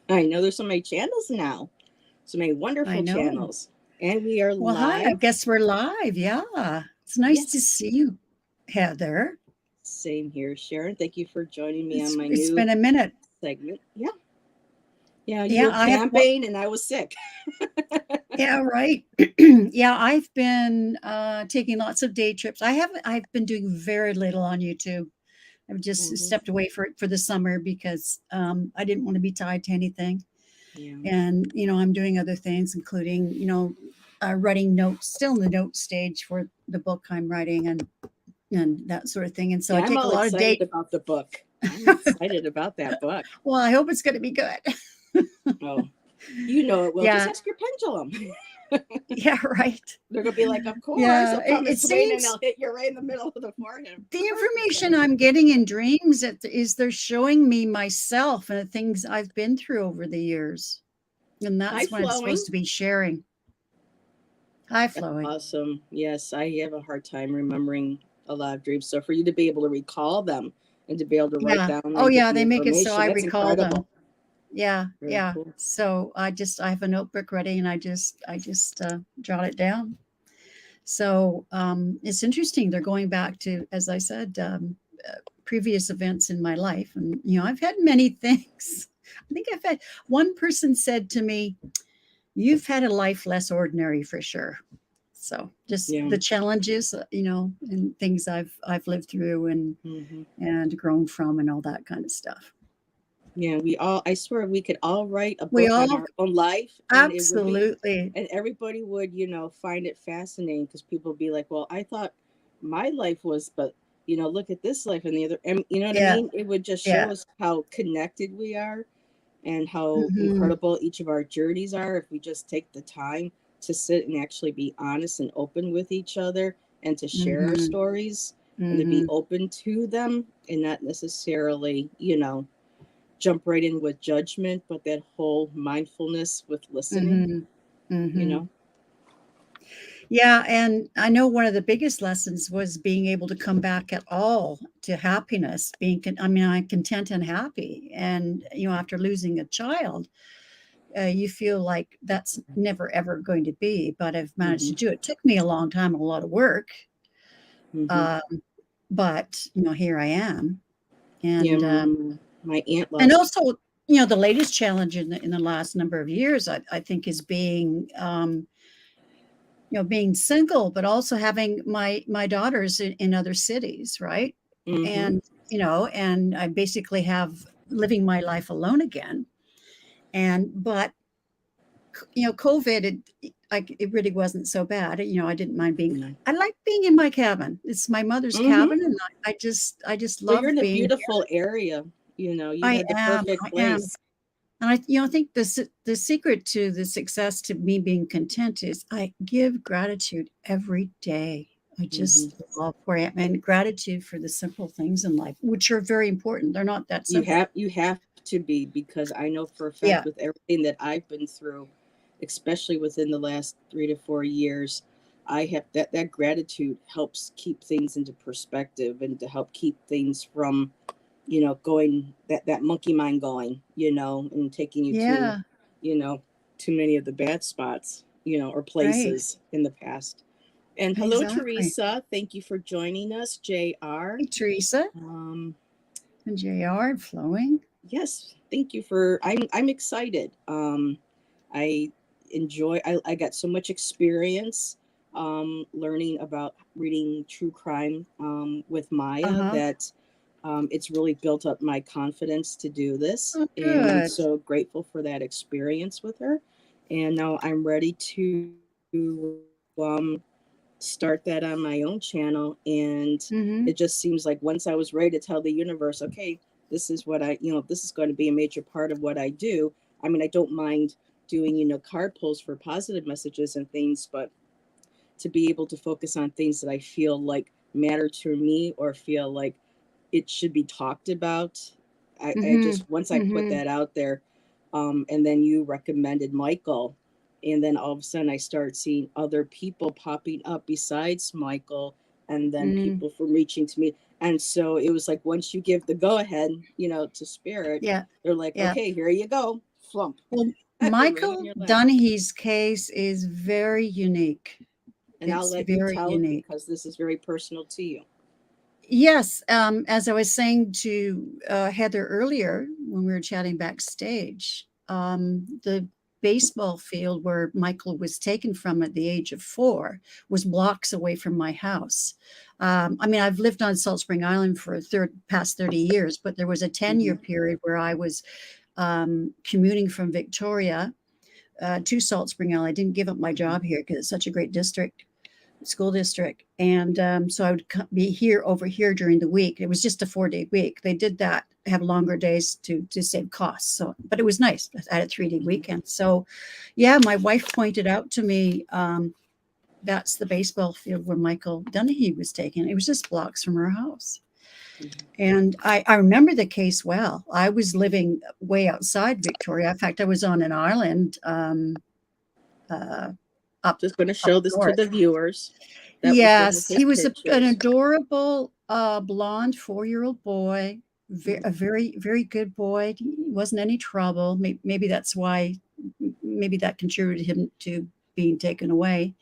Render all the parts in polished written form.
I know there's so many channels now, so many I wonderful know. channels. And we are Well, hi, I live. guess we're live. Yeah. It's nice to Yes, see you, Heather. same here, Sharon. Thank you for joining me on my It's new been a minute. segment. Yeah, yeah, you Yeah, were camping and I was sick. yeah, right. Yeah, I've been taking lots of day trips. I've been doing very little on YouTube. I've just Hmm. stepped away for the summer because I didn't want to be tied to anything. Yeah, And, I'm doing other things, including, writing notes, still in the note stage for the book I'm writing and that sort of thing. And so I yeah, I'm take a all lot of excited date. about the book. I'm excited about that book. Well, I hope it's going to be good. Oh, you know it will. Just Yeah. ask your pendulum. Yeah. Right. They're gonna be like, of course, Yeah. they'll It, come and it swing and they'll seems hit you right in the middle of the forehead. the Of course it's information gonna. I'm getting in dreams is they're showing me myself and the things I've been through over the years. And High that's what I'm supposed flowing. to be sharing. High That's flowing. awesome. Yes, I have a hard time remembering a lot of dreams. So for you to be able to recall them and to be able to write Yeah. down Oh, and get yeah. the They make it so information, I that's recall them. incredible. Yeah. Very Yeah. cool. So I have a notebook ready and I just jot it down. So it's interesting. They're going back to, as I said, previous events in my life. And, I've had many things. I think I've had one person said to me, "You've had a life less ordinary for sure." So just Yeah. the challenges, and things I've lived through Hmm. and grown from and all that kind of stuff. Yeah, I swear we could all write a We book on all our own life and it would be, absolutely, and everybody would, find it fascinating because people would be like, well, I thought my life was, but, look at this life and the other. And you know what I yeah, mean? It would just yeah. show us how connected we are and how Hmm. incredible each of our journeys are if we just take the time to sit and actually be honest and open with each other and to share our Hmm. stories and to be Hmm. open to them and not necessarily, jump right in with judgment, but that whole mindfulness with listening, Hmm. you Hmm. know? Yeah, and I know one of the biggest lessons was being able to come back at all to happiness, I'm content and happy. And, after losing a child, you feel like that's never ever going to be, but I've managed Mm-hmm. to do it. It took me a long time, a lot of work. Mm-hmm. Um, but, here I am. Yeah, And, my aunt and lost. also, the latest challenge in the last number of years, I think is being, being single, but also having my daughters in other cities, right? Mm-hmm. And and I basically have living my life alone again. And but COVID, it really wasn't so bad. I didn't mind being. Yeah. I like being in my cabin. It's my mother's Mm-hmm. cabin, and I just Well, you're love in a being beautiful here. area. You had the perfect I am. place. And I think the secret to the success to me being content is I give gratitude every day. I Mm-hmm. just love where I am and gratitude for the simple things in life, which are very important. They're not that simple. You have to be, because I know for a fact Yeah. with everything that I've been through, especially within the last 3 to 4 years, I have that gratitude helps keep things into perspective and to help keep things from, going that monkey mind going, and taking you to, Yeah. you know, too many of the bad spots, or Right. places in the past. And hello, Exactly. Teresa. Thank you for joining us, JR. Hey, Teresa Um, and JR and Flowing. yes, thank you for. I'm excited. I I got so much experience learning about reading true crime with Uh Maya huh. that it's really built up my confidence to do this, Oh, and I'm good. so grateful for that experience with her. And now I'm ready to start that on my own channel. And Mm-hmm. it just seems like once I was ready to tell the universe, okay, this is what this is going to be a major part of what I do. I mean, I don't mind doing, card pulls for positive messages and things, but to be able to focus on things that I feel like matter to me or feel like it should be talked about. I Mm-hmm. just, once I put Mm-hmm. that out there, and then you recommended Michael, and then all of a sudden I started seeing other people popping up besides Michael, and then Mm-hmm. people from reaching to me. And so it was like once you give the go ahead, to spirit, Yeah. they're like, Yeah. okay, here you go. flump. Well, Right Michael in your lap. Dunahee's case is very unique. And I'll It's let you very tell it unique. because this is very personal to you. Yes, as I was saying to Heather earlier when we were chatting backstage, the baseball field where Michael was taken from at the age of 4 was blocks away from my house. I mean, I've lived on Salt Spring Island for past 30 years, but there was a 10-year period where I was commuting from Victoria to Salt Spring Island. I didn't give up my job here because it's such a great school district. And so I would be over here during the week. It was just a 4-day week. They did that, have longer days to save costs. So, but it was nice. I had a 3-day weekend. So yeah, my wife pointed out to me, that's the baseball field where Michael Dunahee was taken. It was just blocks from her house. And I remember the case well. I was living way outside Victoria. In fact, I was on an island up. Just going to show this north. to the viewers. Yes, he was an adorable blonde 4-year-old boy, a very, very good boy. He wasn't any trouble. Maybe that's why, maybe that contributed him to being taken away.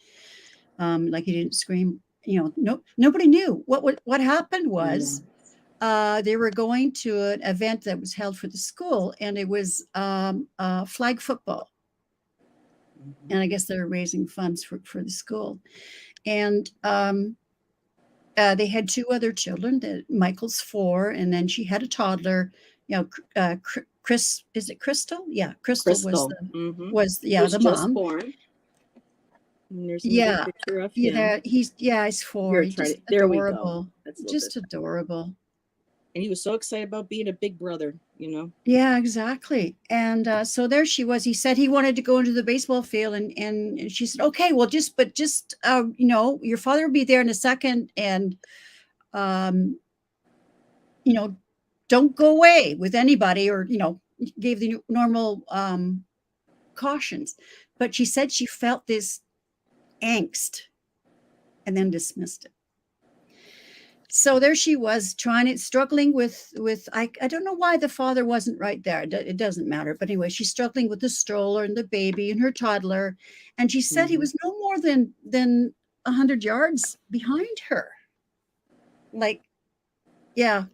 Like he didn't scream. You know, nobody knew what happened was. They were going to an event that was held for the school, and it was flag football. And I guess they were raising funds for the school. And they had 2 other children. Michael's 4, and then she had a toddler. You know, Chris, is it Crystal? Yeah, Crystal. Was the mom. Born. Yeah, picture of him. He's 4. He's just adorable. Just adorable. And he was so excited about being a big brother, you know? Yeah, exactly. And so there she was. He said he wanted to go into the baseball field, and she said, okay, well, just you know, your father will be there in a second, and, you know, don't go away with anybody, or, you know, gave the normal cautions. But she said she felt this angst and then dismissed it. So there she was struggling with I don't know why the father wasn't right there. It doesn't matter. But anyway, she's struggling with the stroller and the baby and her toddler. And she said he was no more than 100 yards behind her. Like, yeah.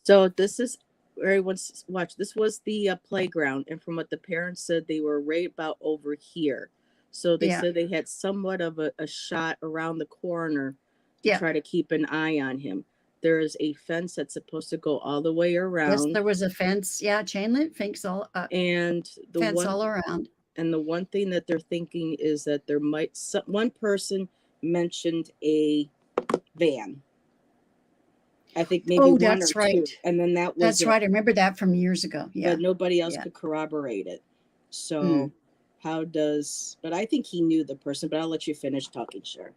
So this is where everyone's watch. This was the playground. And from what the parents said, they were right about over here. So they said they had somewhat of a shot around the corner to try to keep an eye on him. There is a fence that's supposed to go all the way around. Yes, there was a fence. Yeah, chain link fence all and the fence all around. And the one thing that they're thinking is that there might one person mentioned a van. I think maybe one or 2. And then that's right. I remember that from years ago. Yeah. But nobody else could corroborate it. So but I think he knew the person, but I'll let you finish talking, Sharon.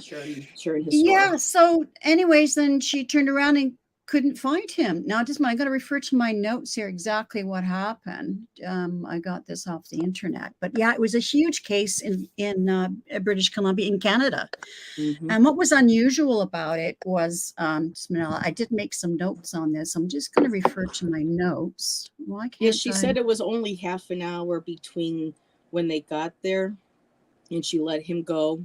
Sharon his story. Yeah. So anyways, then she turned around and couldn't find him. Now, I'm going to refer to my notes here, exactly what happened. I got this off the internet, but yeah, it was a huge case in British Columbia, in Canada. And what was unusual about it was, I did make some notes on this. I'm just going to refer to my notes. Why can't she said it was only half an hour between when they got there and she let him go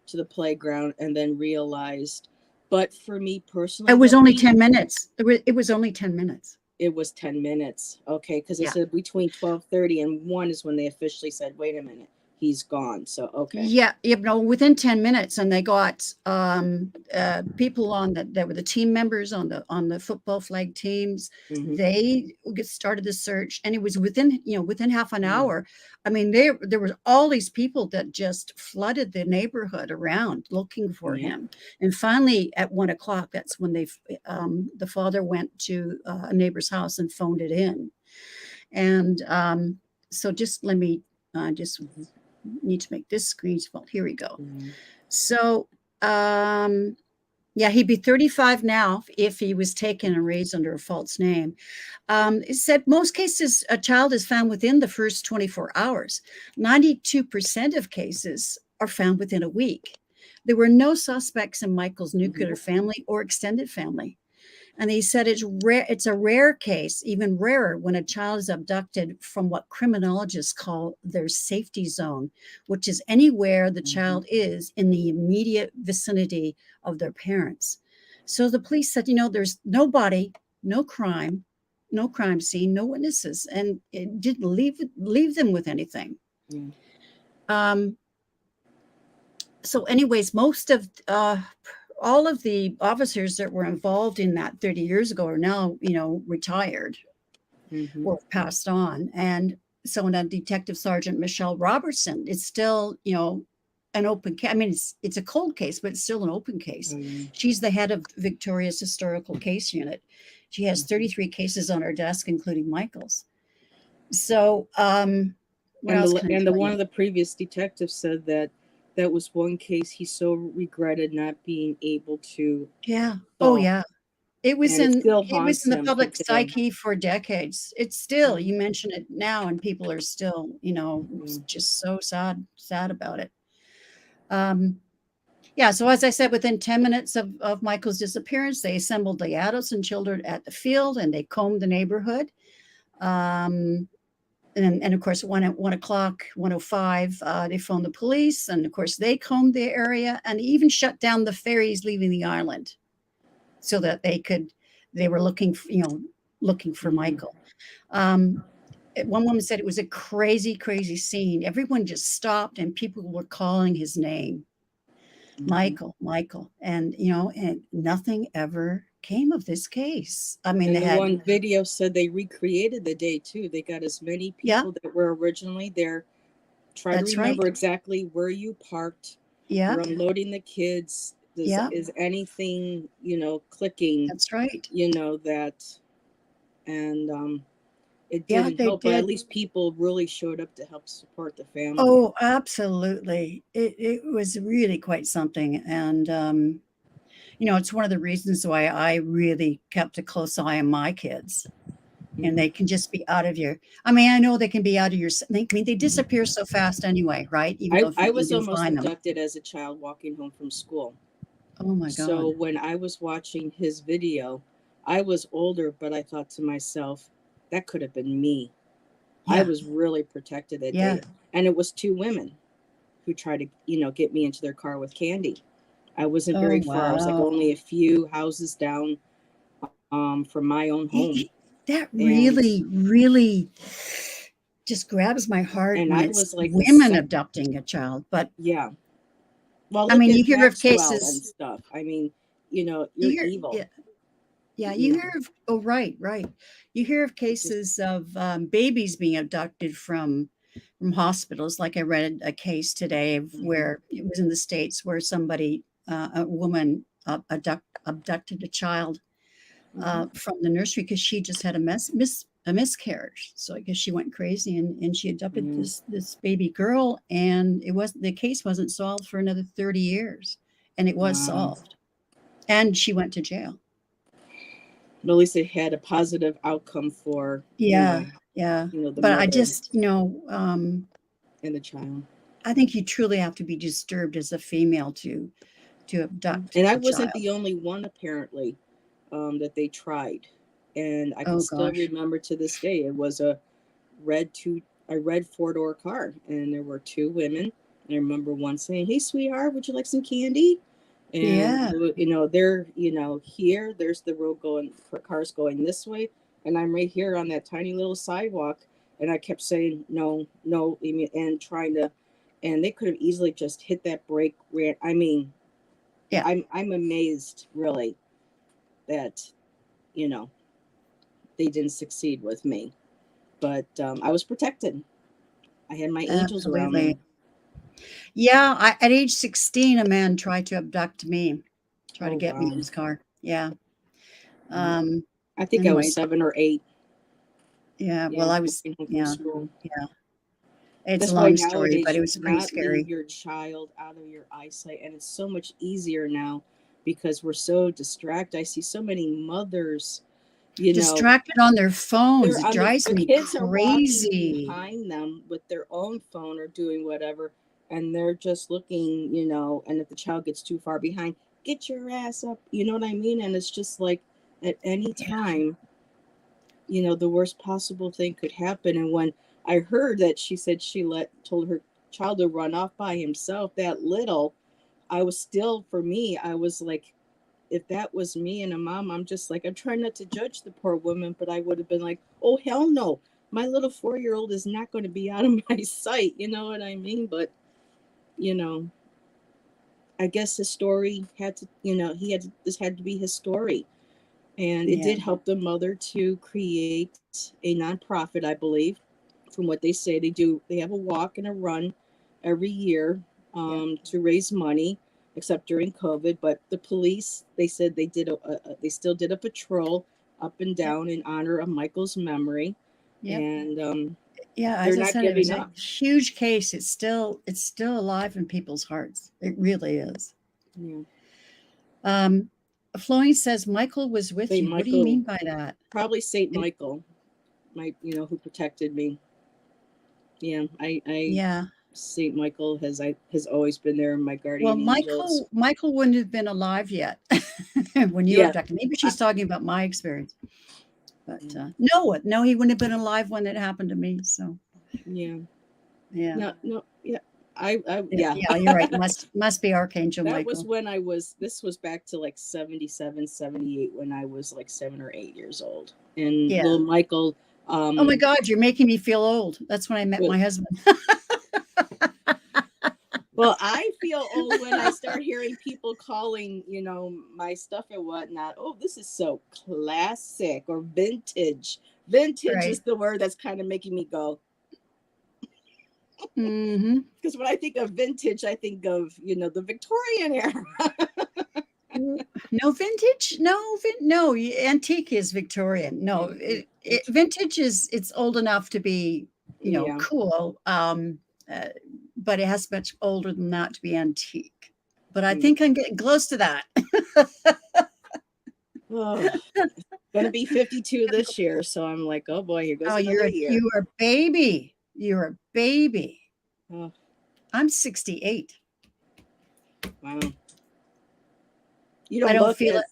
to the playground and then realized. But for me personally, it was only 10 minutes. It was only 10 minutes. It was 10 minutes. Okay. Because it said between 12:30 and 1 is when they officially said, wait a minute, he's gone. So, okay. Yeah. Within 10 minutes. And they got people that were the team members on the football flag teams. They started the search, and it was within half an hour. I mean, there were all these people that just flooded the neighborhood around looking for him. And finally, at 1 o'clock, that's when the father went to a neighbor's house and phoned it in. And so just let me need to make this screen small. Here we go. So he'd be 35 now if he was taken and raised under a false name. It said most cases a child is found within the first 24 hours. 92% of cases are found within a week. There were no suspects in Michael's nuclear family or extended family. And he said it's rare, it's a rare case, even rarer, when a child is abducted from what criminologists call their safety zone, which is anywhere the child is in the immediate vicinity of their parents. So the police said, there's no body, no crime scene, no witnesses, and it didn't leave them with anything. Mm. So anyways, most of all of the officers that were involved in that 30 years ago are now, retired or passed on. And so now Detective Sergeant Michelle Robertson, it's still, an open case. I mean, it's a cold case, but it's still an open case. She's the head of Victoria's Historical Case Unit. She has 33 cases on her desk, including Michael's. So, one of the previous detectives said that was one case he so regretted not being able to. Yeah. Oh, yeah. It was in the public psyche for decades. It's still, you mention it now, and people are still, just so sad about it. Yeah. So as I said, within 10 minutes of Michael's disappearance, they assembled the adults and children at the field, and they combed the neighborhood. And of course, at 1 o'clock, 1:05, they phoned the police. And of course, they combed the area and even shut down the ferries leaving the island so that they were looking for Michael. One woman said it was a crazy, crazy scene. Everyone just stopped and people were calling his name, Michael. And, and nothing ever came of this case. I mean, one video said they recreated the day too. They got as many people that were originally there. Try to remember exactly where you parked. Yeah. You're unloading the kids. Is anything, clicking? That's right. And it didn't help, but at least people really showed up to help support the family. Oh, absolutely. It was really quite something. And, it's one of the reasons why I really kept a close eye on my kids. And they can just be out of your, I know they can be out of your, they disappear so fast anyway, right? Even I was almost abducted as a child walking home from school. Oh my God. So when I was watching his video, I was older, but I thought to myself, that could have been me. Yeah. I was really protected that day. And it was 2 women who tried to, get me into their car with candy. I wasn't very far. I was like only a few houses down from my own home. That really just grabs my heart. And when I it's was like women abducting a child, but yeah. Well, you hear of cases and stuff. You're evil. Yeah, you hear of right. You hear of cases of babies being abducted from hospitals. Like I read a case today where it was in the States where somebody, a woman, abducted a child from the nursery because she just had a miscarriage. So I guess she went crazy and she adopted this baby girl, and the case wasn't solved for another 30 years, and it was solved, and she went to jail. But at least it had a positive outcome for but mother, I just and the child. I think you truly have to be disturbed as a female to abduct. And I wasn't the only one, apparently, that they tried. And I can still remember to this day, it was a red 4-door car, and there were 2 women. And I remember one saying, "Hey, sweetheart, would you like some candy?" And they're here. There's the road going for cars going this way, and I'm right here on that tiny little sidewalk. And I kept saying no, and trying to, and they could have easily just hit that brake. I'm amazed, really, that they didn't succeed with me, but I was protected. I had my angels around me. Yeah, at age 16, a man tried to abduct me, to get me in his car. Yeah. I think I was 7 or 8. Yeah, well, I was, yeah. It's That's a long story, but it was pretty scary. Leave your child out of your eyesight, and it's so much easier now because we're so distracted. I see so many mothers, distracted on their phones. It drives me kids crazy. Are behind them with their own phone or doing whatever, and they're just looking, and if the child gets too far behind, get your ass up. You know what I mean? And it's just like, at any Yeah. time, you know, the worst possible thing could happen. And when I heard that she said she told her child to run off by himself that little, I was still, for me, I was like, if that was me and a mom, I'm just like, I'm trying not to judge the poor woman, but I would have been like, oh, hell no. My little 4-year-old is not going to be out of my sight. You know what I mean? But, you know, I guess his story had to, you know, this had to be his story. And it Yeah. did help the mother to create a nonprofit, I believe. From what they say, they have a walk and a run every year Yeah. to raise money, except during COVID. But the police, they said they still did a patrol up and Yeah. down in honor of Michael's memory, Yeah. and Yeah. they're As I not said, it was giving a up. huge case. It's still alive in people's hearts. It really is. Yeah. Um, Flowing says Michael was with Saint you. What do you Michael, mean by that? probably Saint And- Michael, who protected me. Yeah, I yeah. Saint Michael has always been there, my Well, guardian angels. Michael wouldn't have been alive yet when you were Yeah, abducted. Maybe I, she's talking about my experience, but yeah, no, he wouldn't have been alive when it happened to me. So yeah. yeah, No, no, yeah. yeah, Yeah. yeah, you're right. Must be Archangel That was Michael. when this was back to like 77, 78, when I was like 7 or 8 years old. And Yeah. little Michael, Oh my God, you're making me feel old. That's when I met well, my husband. well, I feel old when I start hearing people calling, my stuff and whatnot. Oh, this is so classic or vintage. Vintage Right. is the word that's kind of making me go, Mm-hmm. because when I think of vintage, I think of, the Victorian era. No vintage? No, antique is Victorian. No, vintage it's old enough to be, Yeah. cool. Uh, but it has much older than that to be antique. But I Yeah. think I'm getting close to that. Oh, gonna be 52 this year, so I'm like, oh boy, here goes Oh, another year. you're a baby. You're a baby. Oh, I'm 68. wow. You I don't don't look feel it. it.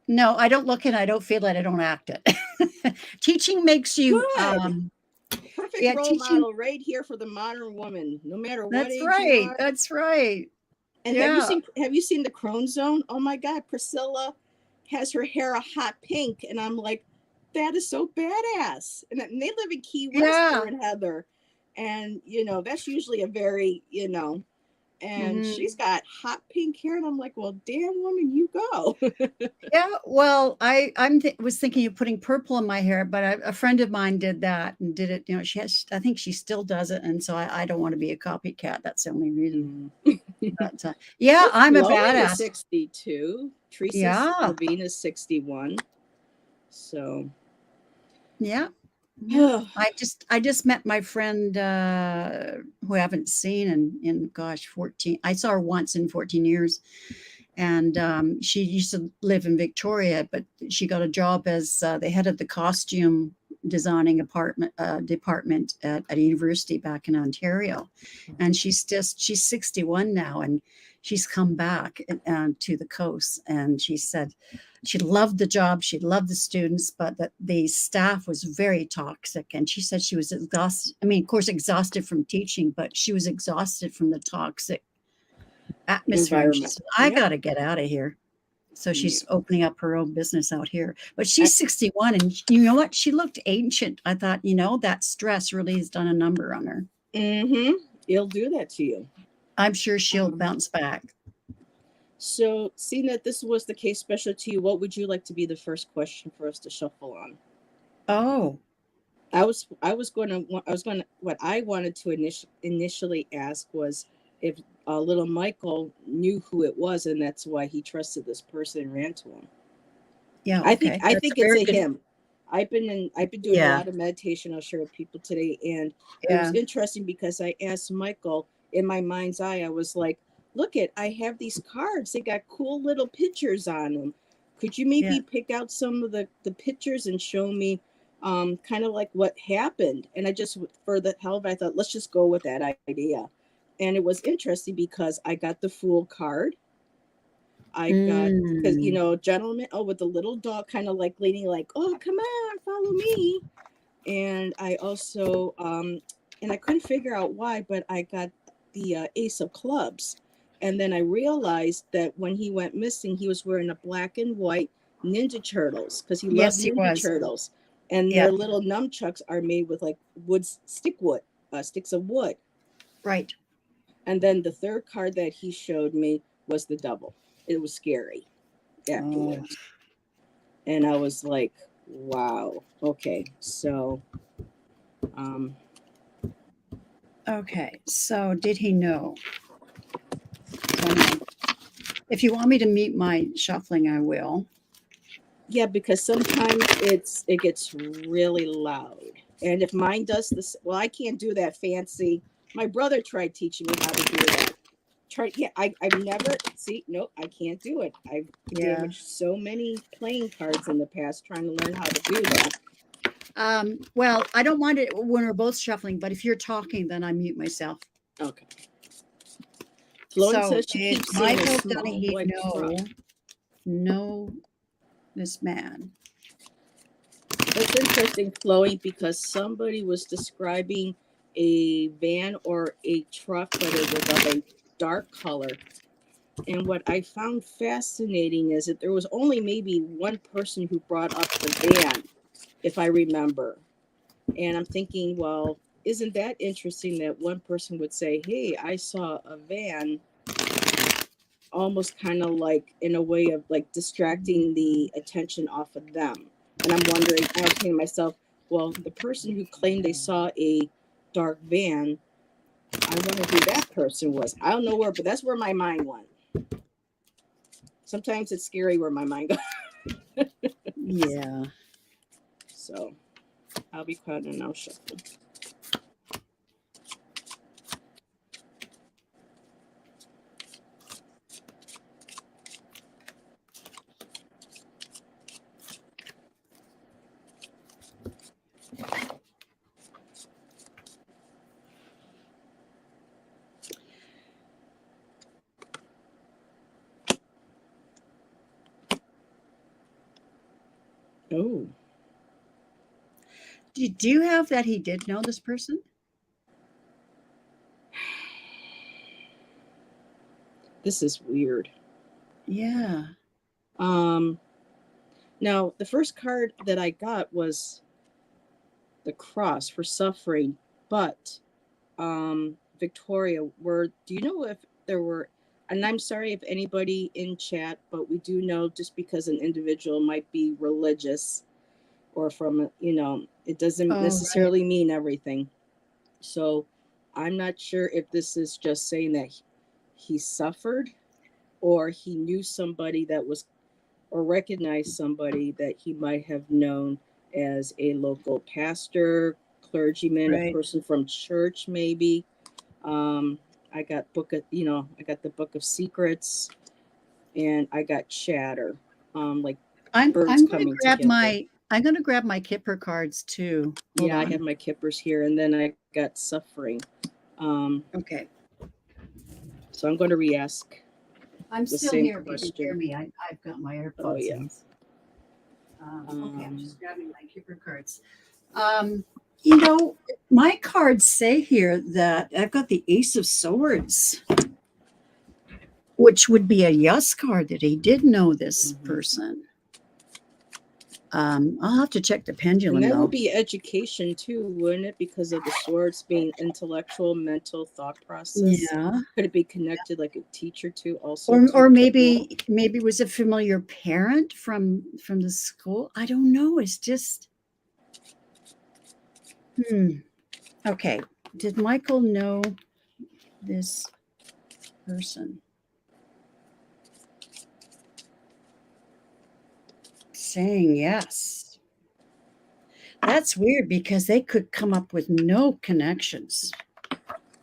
No, I don't look it. I don't feel it. I don't act it. Teaching makes you Good. Perfect yeah, role teaching. model right here for the modern woman, no matter what That's age you right. are. That's right. And Yeah. have you seen the Crone Zone? Oh my God, Priscilla has her hair a hot pink, and I'm like, that is so badass. And they live in Key West, her Yeah. and Heather, and that's usually a very and she's Mhm. got hot pink hair, and I'm like, well, damn woman, you go. Yeah, well, was thinking of putting purple in my hair, but a friend of mine did that and did it. I think she still does it, and so I don't want to be a copycat. That's the only reason. But yeah, Well, I'm a Chloe is badass. 62. Teresa Yeah, Levine is 61. So, yeah, yeah. I just met my friend who I haven't seen in gosh 14. I saw her once in 14 years. And she used to live in Victoria, but she got a job as the head of the costume designing department at a university back in Ontario. And she's 61 now, and she's come back to the coast. And she said she loved the job, she loved the students, but that the staff was very toxic. And she said she was exhausted. I mean, of course, exhausted from teaching, but she was exhausted from the toxic atmosphere, and she environment. said, I Yep. got to get out of here. So Yeah. she's opening up her own business out here. But she's 61, and you know what? She looked ancient. I thought, that stress really has done a number on her. Mm-hmm. It'll do that to you. I'm sure she'll bounce back. So, seeing that this was the case special to you, what would you like to be the first question for us to shuffle on? Oh, what I wanted to initially ask was if little Michael knew who it was, and that's why he trusted this person and ran to him. yeah. I Okay. think That's a it's very a good. him. I've been doing a Yeah. lot of meditation. I'll share with people today, and it Yeah. was interesting because I asked Michael, in my mind's eye, I was like, "Look I have these cards. They got cool little pictures on them. Could you maybe Yeah. pick out some of the pictures and show me, kind of like what happened?" And I just, for the hell of it, I thought, let's just go with that idea. And it was interesting because I got the Fool card. I got, because, gentleman, with the little dog kind of like leaning, like, oh, come on, follow me. And I also, and I couldn't figure out why, but I got the Ace of Clubs. And then I realized that when he went missing, he was wearing a black and white Ninja Turtles because he loved Yes, he Ninja was. Turtles. And Yeah. their little nunchucks are made with like sticks of wood. Right. And then the third card that he showed me was the Devil. It was scary afterwards. And I was like, wow. Okay. So, okay. So did he know? So if you want me to mute my shuffling, I will. yeah, because sometimes it gets really loud. And if mine does this, well, I can't do that fancy. My brother tried teaching me how to do that. I've never, nope, I can't do it. I've damaged so many playing cards in the past trying to learn how to do that. Well, I don't mind it when we're both shuffling, but if you're talking, then I mute myself. Okay. Florence So says she did keeps seeing a Michael small Dunahee white truck. know this man? That's interesting, Chloe, because somebody was describing a van or a truck, but it was of a dark color. And what I found fascinating is that there was only maybe one person who brought up the van, if I remember. And I'm thinking, well, isn't that interesting that one person would say, hey, I saw a van, almost kind of like in a way of like distracting the attention off of them. And I'm wondering, I was thinking to myself, well, the person who claimed they saw a dark van, I wonder who that person was. I don't know where, but that's where my mind went. Sometimes it's scary where my mind goes. Yeah. So I'll be quiet and I'll shuffle. Oh. Do you have that he did know this person? This is weird. Yeah. Now the first card that I got was the cross for suffering, but Victoria, do you know if there were, and I'm sorry if anybody in chat, but we do know just because an individual might be religious or from, it doesn't necessarily mean everything. So I'm not sure if this is just saying that he suffered or he knew somebody that was, or recognized somebody that he might have known as a local pastor, clergyman, a person from church, maybe. I got I got the Book of Secrets, and I got Chatter. Like I'm birds going coming to grab together. I'm going to grab my Kipper cards too. Hold on. I have my Kippers here, and then I got Suffering. Okay. So I'm going to re-ask. I'm the still same here. If you can hear me, I've got my AirPods. Oh yeah. In. Okay, I'm just grabbing my Kipper cards. My cards say here that I've got the Ace of Swords, which would be a yes card that he did know this person. I'll have to check the pendulum. And that would be education too, wouldn't it? Because of the swords being intellectual, mental thought process. Yeah. Could it be connected like a teacher too? Also, or maybe it was a familiar parent from the school. I don't know. It's just. Okay. Did Michael know this person? Saying yes. That's weird because they could come up with no connections.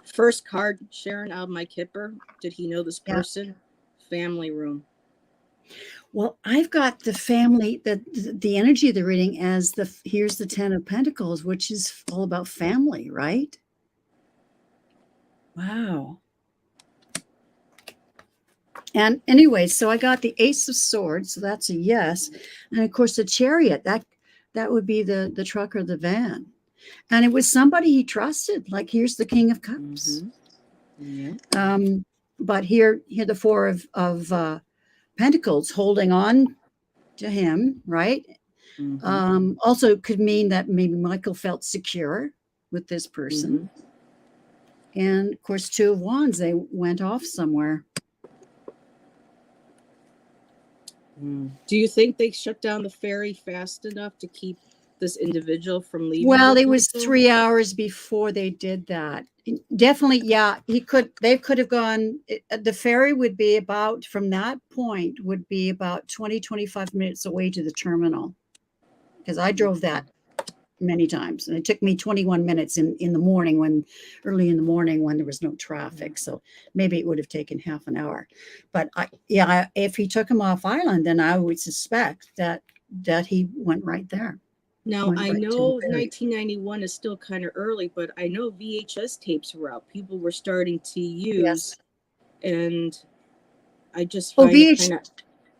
First card, Sharon, out of my Kipper. Did he know this person? Yeah. Family room. Well, I've got the family, the energy of the reading as here's the 10 of Pentacles, which is all about family, right? Wow. And anyway, so I got the Ace of Swords, so that's a yes. And of course, the Chariot, that would be the truck or the van. And it was somebody he trusted. Like, here's the King of Cups. Yeah. But here the Four of Pentacles holding on to him, right? Also could mean that maybe Michael felt secure with this person. And of course, Two of Wands, they went off somewhere. Do you think they shut down the ferry fast enough to keep this individual from leaving? Well, it was 3 hours before they did that. Definitely, yeah. They could have gone. The ferry would be about, from that point, would be about 20-25 minutes away to the terminal, because I drove that many times, and it took me 21 minutes in the morning, early in the morning, when there was no traffic. So maybe it would have taken half an hour. But if he took him off island, then I would suspect that he went right there. Now, I know 1991 is still kind of early, but I know VHS tapes were out. People were starting to use, and I just find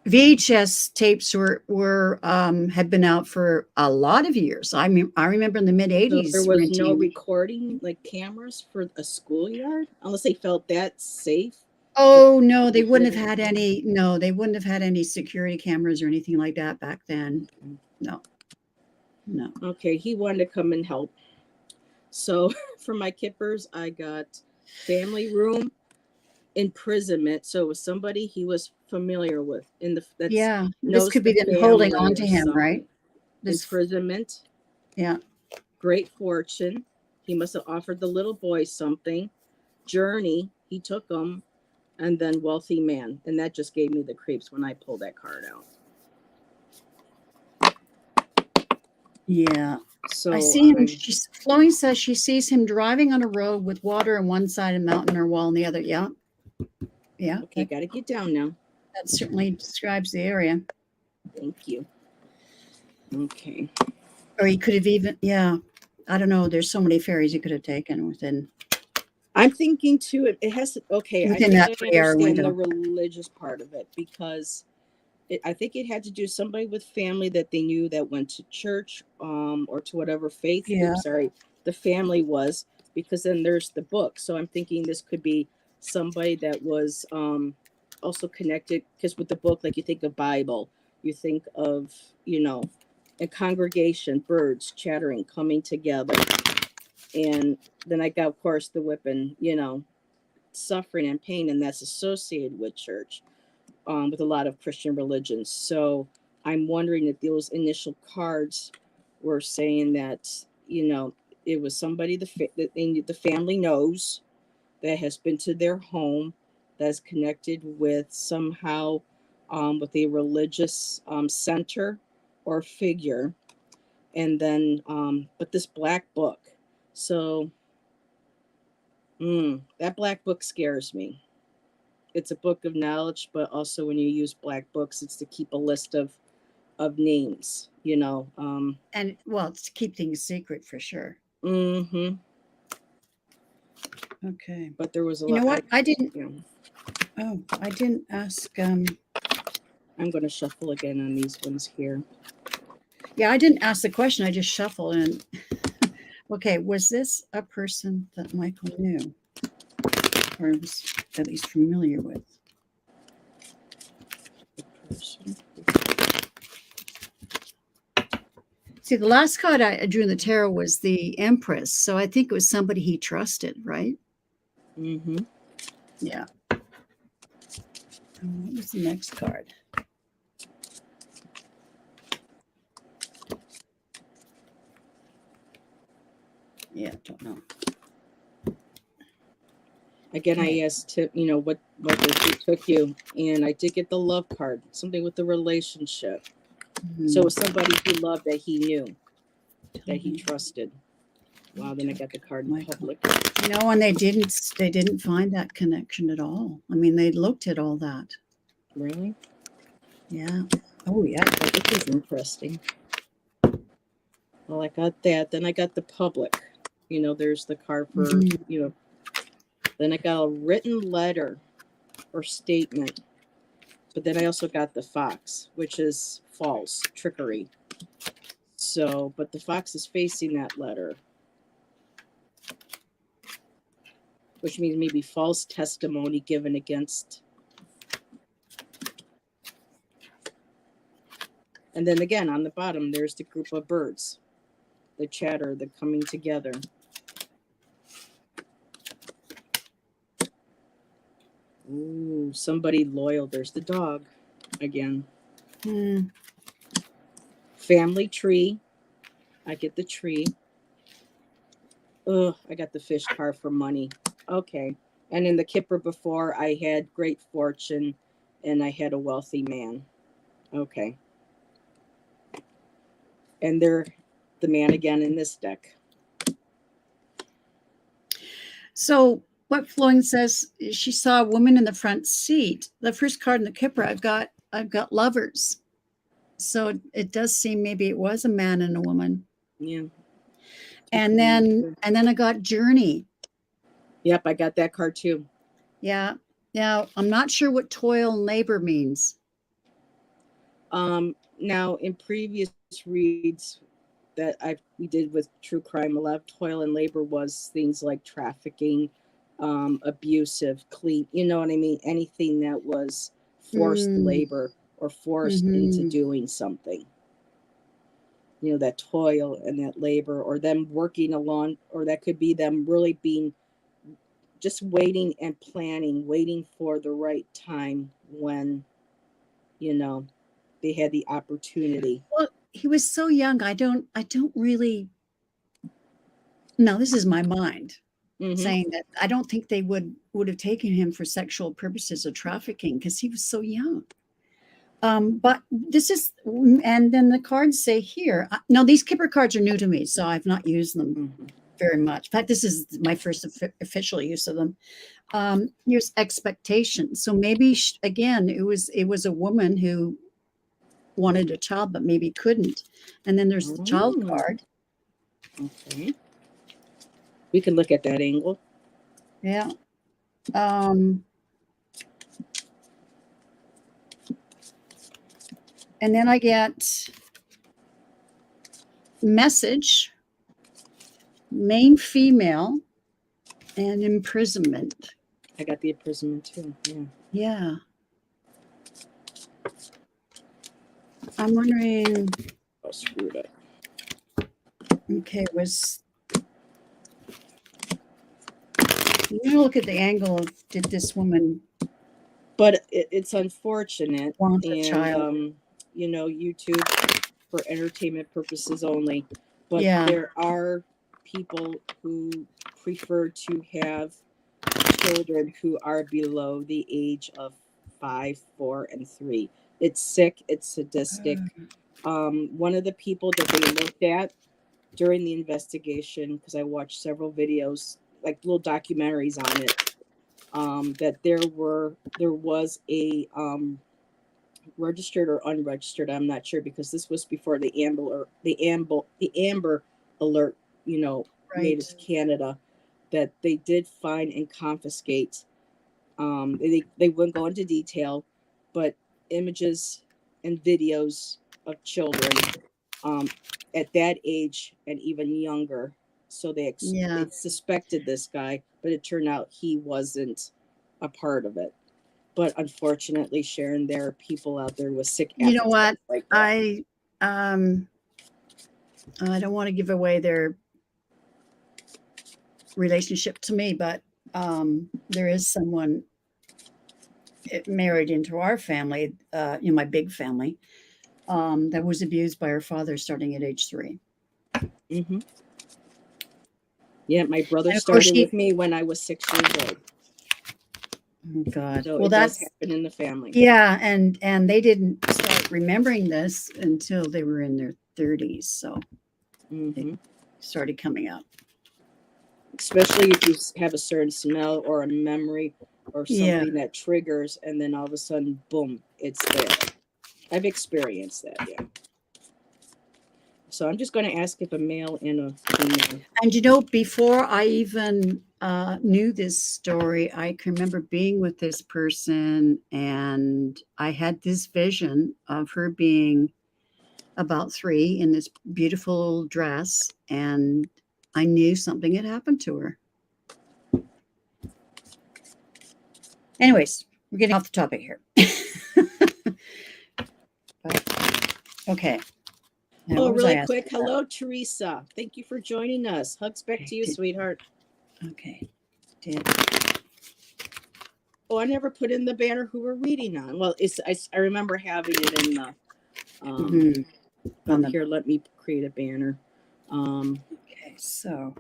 VHS tapes were had been out for a lot of years. I mean, I remember in the mid 80s. So there was no recording, like cameras for a schoolyard, unless they felt that safe. Oh no, they wouldn't have had any. No, they wouldn't have had any security cameras or anything like that back then. No. Okay, he wanted to come and help. So for my kippers, I got family room, imprisonment. So it was somebody he was familiar with. This could be them holding on to him, right? Imprisonment. Yeah. Great fortune. He must have offered the little boy something. Journey. He took him. And then wealthy man. And that just gave me the creeps when I pulled that card out. Yeah. So I see him. Chloe says she sees him driving on a road with water on one side and mountain or wall on the other. Yeah. Yeah. Okay, got to get down now. That certainly describes the area. Thank you. Okay. Or he could have even, I don't know. There's so many ferries he could have taken within. I'm thinking too, it has to, okay. Within that 3-hour window. The religious part of it, because I think it had to do somebody with family that they knew that went to church or to whatever faith the family was, because then there's the book. So I'm thinking this could be somebody that was also connected, because with the book, like you think of Bible, you think of, a congregation, birds chattering, coming together. And then I got, of course, the whipping, suffering and pain, and that's associated with church. With a lot of Christian religions. So I'm wondering if those initial cards were saying that, it was somebody that the family knows, that has been to their home, that's connected with somehow with a religious center or figure. And then, but this black book. So that black book scares me. It's a book of knowledge, but also when you use black books, it's to keep a list of names, and it's to keep things secret for sure. Okay. But there was a lot. You know what? I didn't ask. I'm going to shuffle again on these ones here. Yeah, I didn't ask the question. I just shuffled. And okay, was this a person that Michael knew? Or was at least familiar with? See, the last card I drew in the tarot was the Empress, so I think it was somebody he trusted, right? Yeah. And what was the next card? Yeah, don't know. Again, I asked Tip, what he took you, and I did get the love card, something with the relationship. So it was somebody he loved, that he knew, that he trusted. Wow, then I got the card in public. And they didn't find that connection at all. I mean, they looked at all that. Really? Yeah. Oh, yeah. This is interesting. Well, I got that. Then I got the public. There's the card for, Then I got a written letter or statement But then I also got the fox, which is false, trickery. So, but the fox is facing that letter, which means maybe false testimony given against. And then again, on the bottom, there's the group of birds, the chatter, the coming together. Ooh, somebody loyal. There's the dog again. Family tree. I get the tree. Ugh, I got the fish card for money. Okay. And in the Kipper before, I had great fortune and I had a wealthy man. Okay. And they're the man again in this deck. So what Floyd says, she saw a woman in the front seat. The first card in the Kipper, I've got lovers. So it does seem maybe it was a man and a woman. Yeah. And then I got journey. Yep, I got that card too. Yeah. Now I'm not sure what toil and labor means. Now in previous reads that we did with True Crime, a lot of toil and labor was things like trafficking, abusive, clean, you know what I mean? Anything that was forced labor or forced into doing something. You know, that toil and that labor, or them working along, or that could be them really being just waiting and planning, waiting for the right time when, you know, they had the opportunity. Well, he was so young. I don't really. No, this is my mind saying that I don't think they would have taken him for sexual purposes or trafficking because he was so young. But this is, and then the cards say here. Now these Kipper cards are new to me, so I've not used them very much. In fact, this is my first official use of them. Here's expectation. So maybe again, it was a woman who wanted a child but maybe couldn't, and then there's the child card. Okay, we can look at that angle. Yeah. And then I get message, main female, and imprisonment. I got the imprisonment too. Yeah. I'm wondering. Oh, screwed up. Okay, you look at the angle of did this woman? But it's unfortunate. Want a child. You know, YouTube for entertainment purposes only. But there are people who prefer to have children who are below the age of 5, 4, and 3. It's sick. It's sadistic. One of the people that they looked at during the investigation, because I watched several videos, like little documentaries on it, that there was a registered or unregistered, I'm not sure, because this was before the Amber Alert, you know, made it to Canada, that they did find and confiscate. They wouldn't go into detail, but images and videos of children at that age and even younger. So they suspected this guy, but it turned out he wasn't a part of it. But unfortunately, Sharon, there are people out there with sick. You know what? Like I don't want to give away their relationship to me, but there is someone married into our family, in my big family, that was abused by her father starting at age 3. Yeah, my brother started with me when I was 6 years old. Oh God! So well, that's happened in the family. Yeah, and they didn't start remembering this until they were in their 30s. So it started coming up. Especially if you have a certain smell or a memory or something that triggers, and then all of a sudden, boom, it's there. I've experienced that. Yeah. So I'm just going to ask if a male and a female. And you know, before I even knew this story, I can remember being with this person, and I had this vision of her being about 3 in this beautiful dress, and I knew something had happened to her. Anyways, we're getting off the topic here. But, okay. Now, Oh, what was I really asking quick. about? Hello, Teresa. Thank you for joining us. Hugs back to you, sweetheart. Okay. Did Oh, I never put in the banner who we're reading on. Well, I remember having it in the on the here. Let me create a banner. okay, so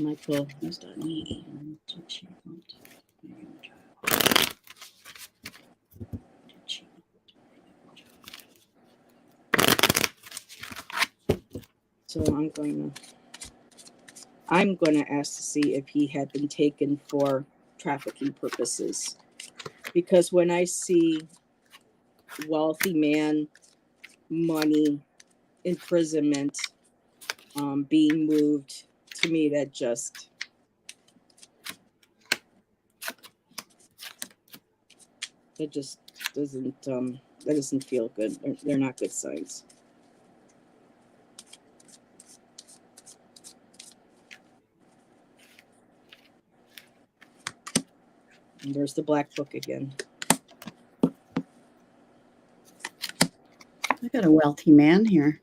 Michael Dunahee. So I'm going to ask to see if he had been taken for trafficking purposes, because when I see wealthy man, money, imprisonment, being moved, to me that just doesn't feel good. They're not good signs. And there's the black book again. I got a wealthy man here.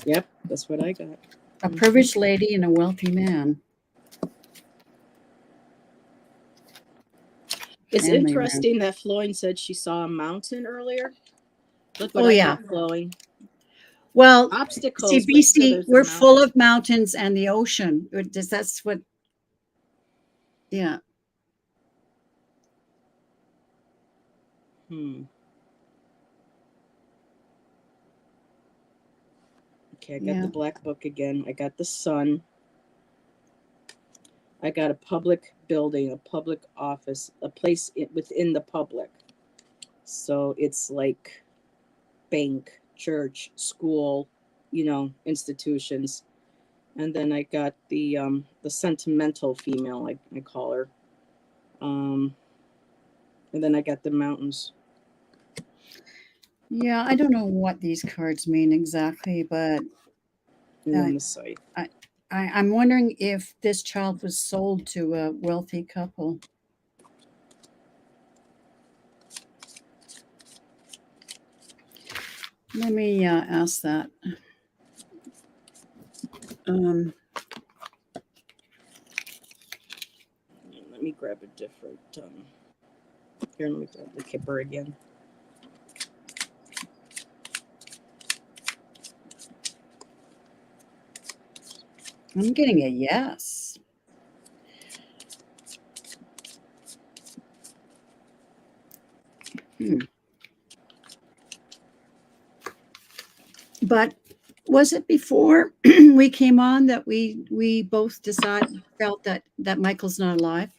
Yep, that's what I got. A privileged lady and a wealthy man. It's Family interesting that Floyd said she saw a mountain earlier. Look what Oh, I yeah. got, Chloe. Well, Obstacles. see, but still BC, there's a we're mountain. full of mountains and the ocean. That's what, yeah. Okay, I got the black book again. I got the sun. I got a public building, a public office, a place within the public. So it's like bank, church, school, institutions. And then I got the sentimental female, I call her. And then I got the mountains. Yeah, I don't know what these cards mean exactly, but And then the site. I'm wondering if this child was sold to a wealthy couple. Let me ask that. Let me grab a different. Here, let me grab the kipper again. I'm getting a yes. But was it before we came on that we both felt that Michael's not alive?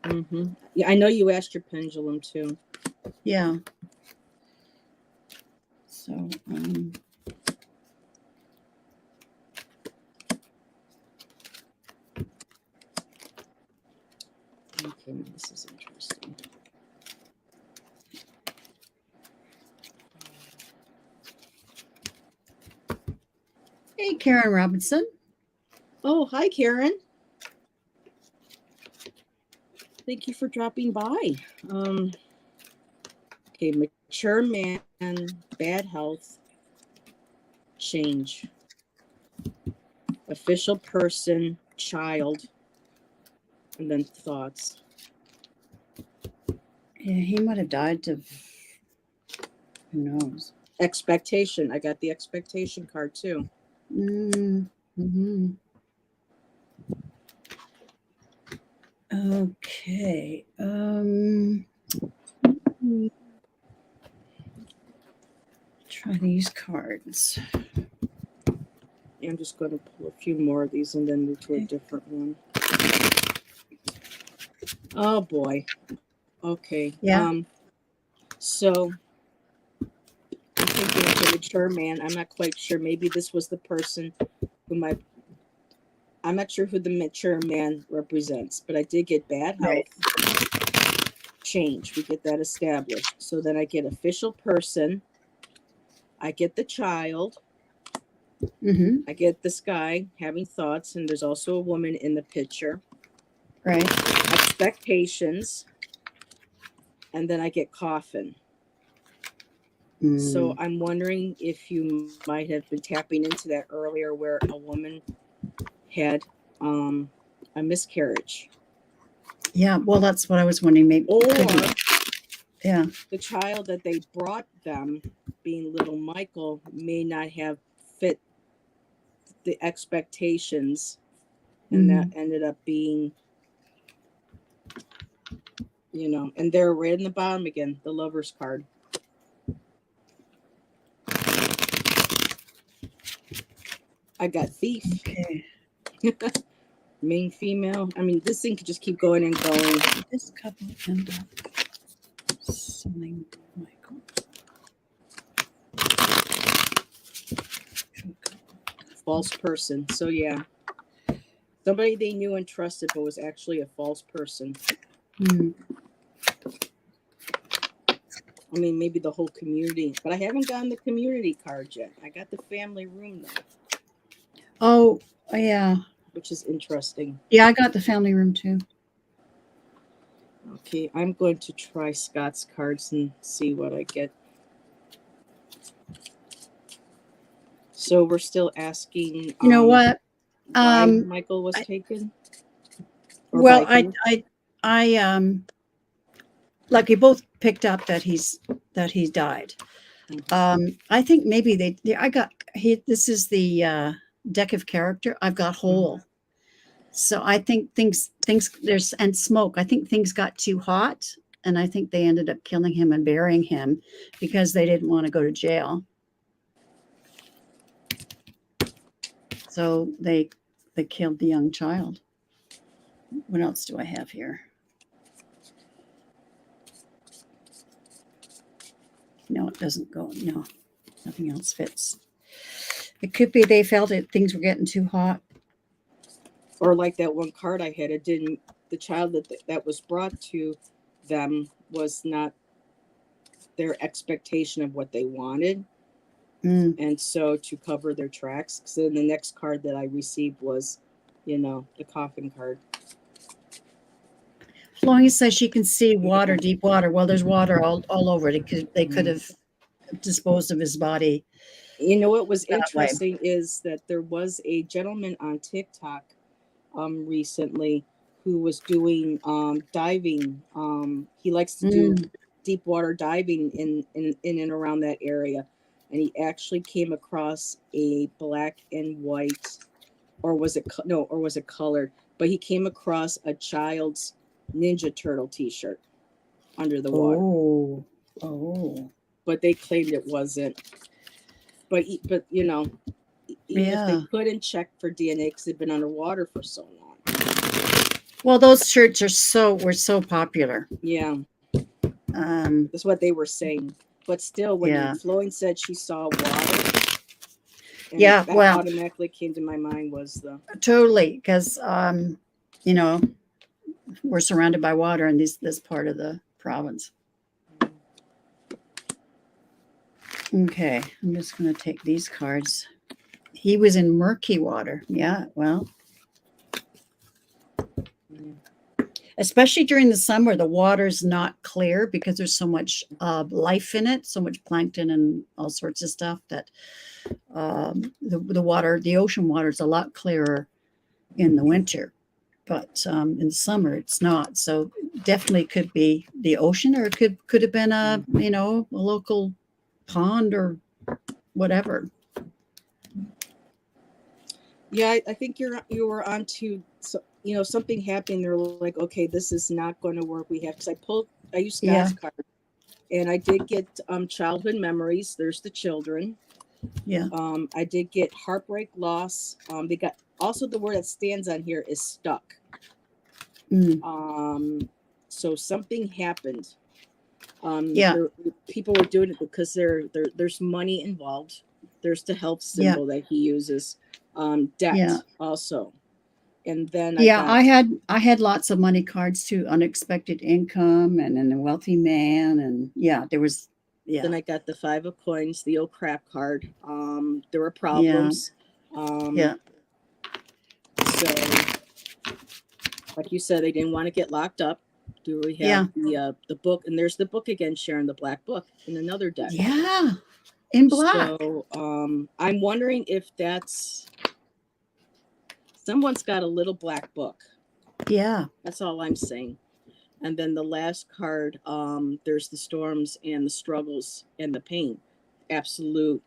Mm-hmm. Yeah, I know you asked your pendulum too. Yeah. So okay, this is interesting. hey, Karen Robinson. Oh, hi, Karen. Thank you for dropping by. Okay, mature man, bad health, change. Official person, child, and then thoughts. Yeah, he might have died of, who knows. Expectation. I got the expectation card too. Mm-hmm. Okay. Try these cards. I'm just going to pull a few more of these and then move to a different one. Oh boy. Okay. Yeah. So I'm thinking, okay, the mature man. I'm not quite sure. Maybe this was the person who I'm not sure who the mature man represents, but I did get bad health, Right. change. We get that established. So then I get official person. I get the child. Mm-hmm. I get this guy having thoughts, and there's also a woman in the picture. Right. Expectations. And then I get coffin. So I'm wondering if you might have been tapping into that earlier, where a woman had a miscarriage. Yeah, well, that's what I was wondering. Maybe Or yeah, the child that they brought them, being little Michael, may not have fit the expectations, and that ended up being, and they're right in the bottom again, the Lover's card. I got thief. Okay. Main female. I mean, this thing could just keep going and going. This couple end up selling Michael. False person. So yeah, somebody they knew and trusted, but was actually a false person. I mean, maybe the whole community, but I haven't gotten the community card yet. I got the family room though. Oh, yeah. Which is interesting. Yeah, I got the family room too. Okay, I'm going to try Scott's cards and see what I get. So we're still asking. You know what? Why Michael was taken? Or well, I like we both picked up that he died. I think maybe this is the deck of character. I've got whole. So I think things there's and smoke. I think things got too hot, and I think they ended up killing him and burying him because they didn't want to go to jail. So they killed the young child. What else do I have here? No, it doesn't go. No, nothing else fits. It could be they felt things were getting too hot. Or like that one card I had, the child that was brought to them was not their expectation of what they wanted. And so to cover their tracks, so then the next card that I received was, the Coffin card. Flowing says she can see water, deep water. Well, there's water all over it. They could have disposed of his body. You know what was interesting is that there was a gentleman on TikTok recently who was doing diving. He likes to do deep water diving in and around that area. And he actually came across a black and white, or was it colored? But he came across a child's Ninja Turtle t-shirt under the water. Oh. But they claimed it wasn't. But even if they couldn't check for DNA because they've been underwater for so long. Well, those shirts were so popular. Yeah. That's what they were saying. But still, when Flowing said she saw water, that automatically came to my mind was totally, because we're surrounded by water in this part of the province. Okay, I'm just going to take these cards. He was in murky water. Yeah, well, especially during the summer, the water's not clear because there's so much life in it, so much plankton and all sorts of stuff that the ocean water is a lot clearer in the winter, but in the summer it's not. So definitely could be the ocean, or it could have been a local pond or whatever. Yeah, I think you were onto something happening. They're like, okay, this is not going to work. We have, because I used Scott's card, and I did get childhood memories. There's the children. Yeah. I did get heartbreak, loss. They got also the word that stands on here is stuck. So something happened. Yeah. People were doing it because there's money involved. There's the health Yeah. symbol that he uses. Debt Yeah. also. And then I Yeah. got I had lots of money cards too, unexpected income and a wealthy man. And yeah, there was, yeah. then I got the 5 of coins, the old crap card. There were Yeah. problems. Yeah. So like you said, they didn't want to get locked up. Do we Yeah. have the book? And there's the book again, Sharon, the black book in another deck. Yeah. In black. So I'm wondering if that's someone's got a little black book. Yeah. That's all I'm saying. And then the last card, there's the storms and the struggles and the pain, absolute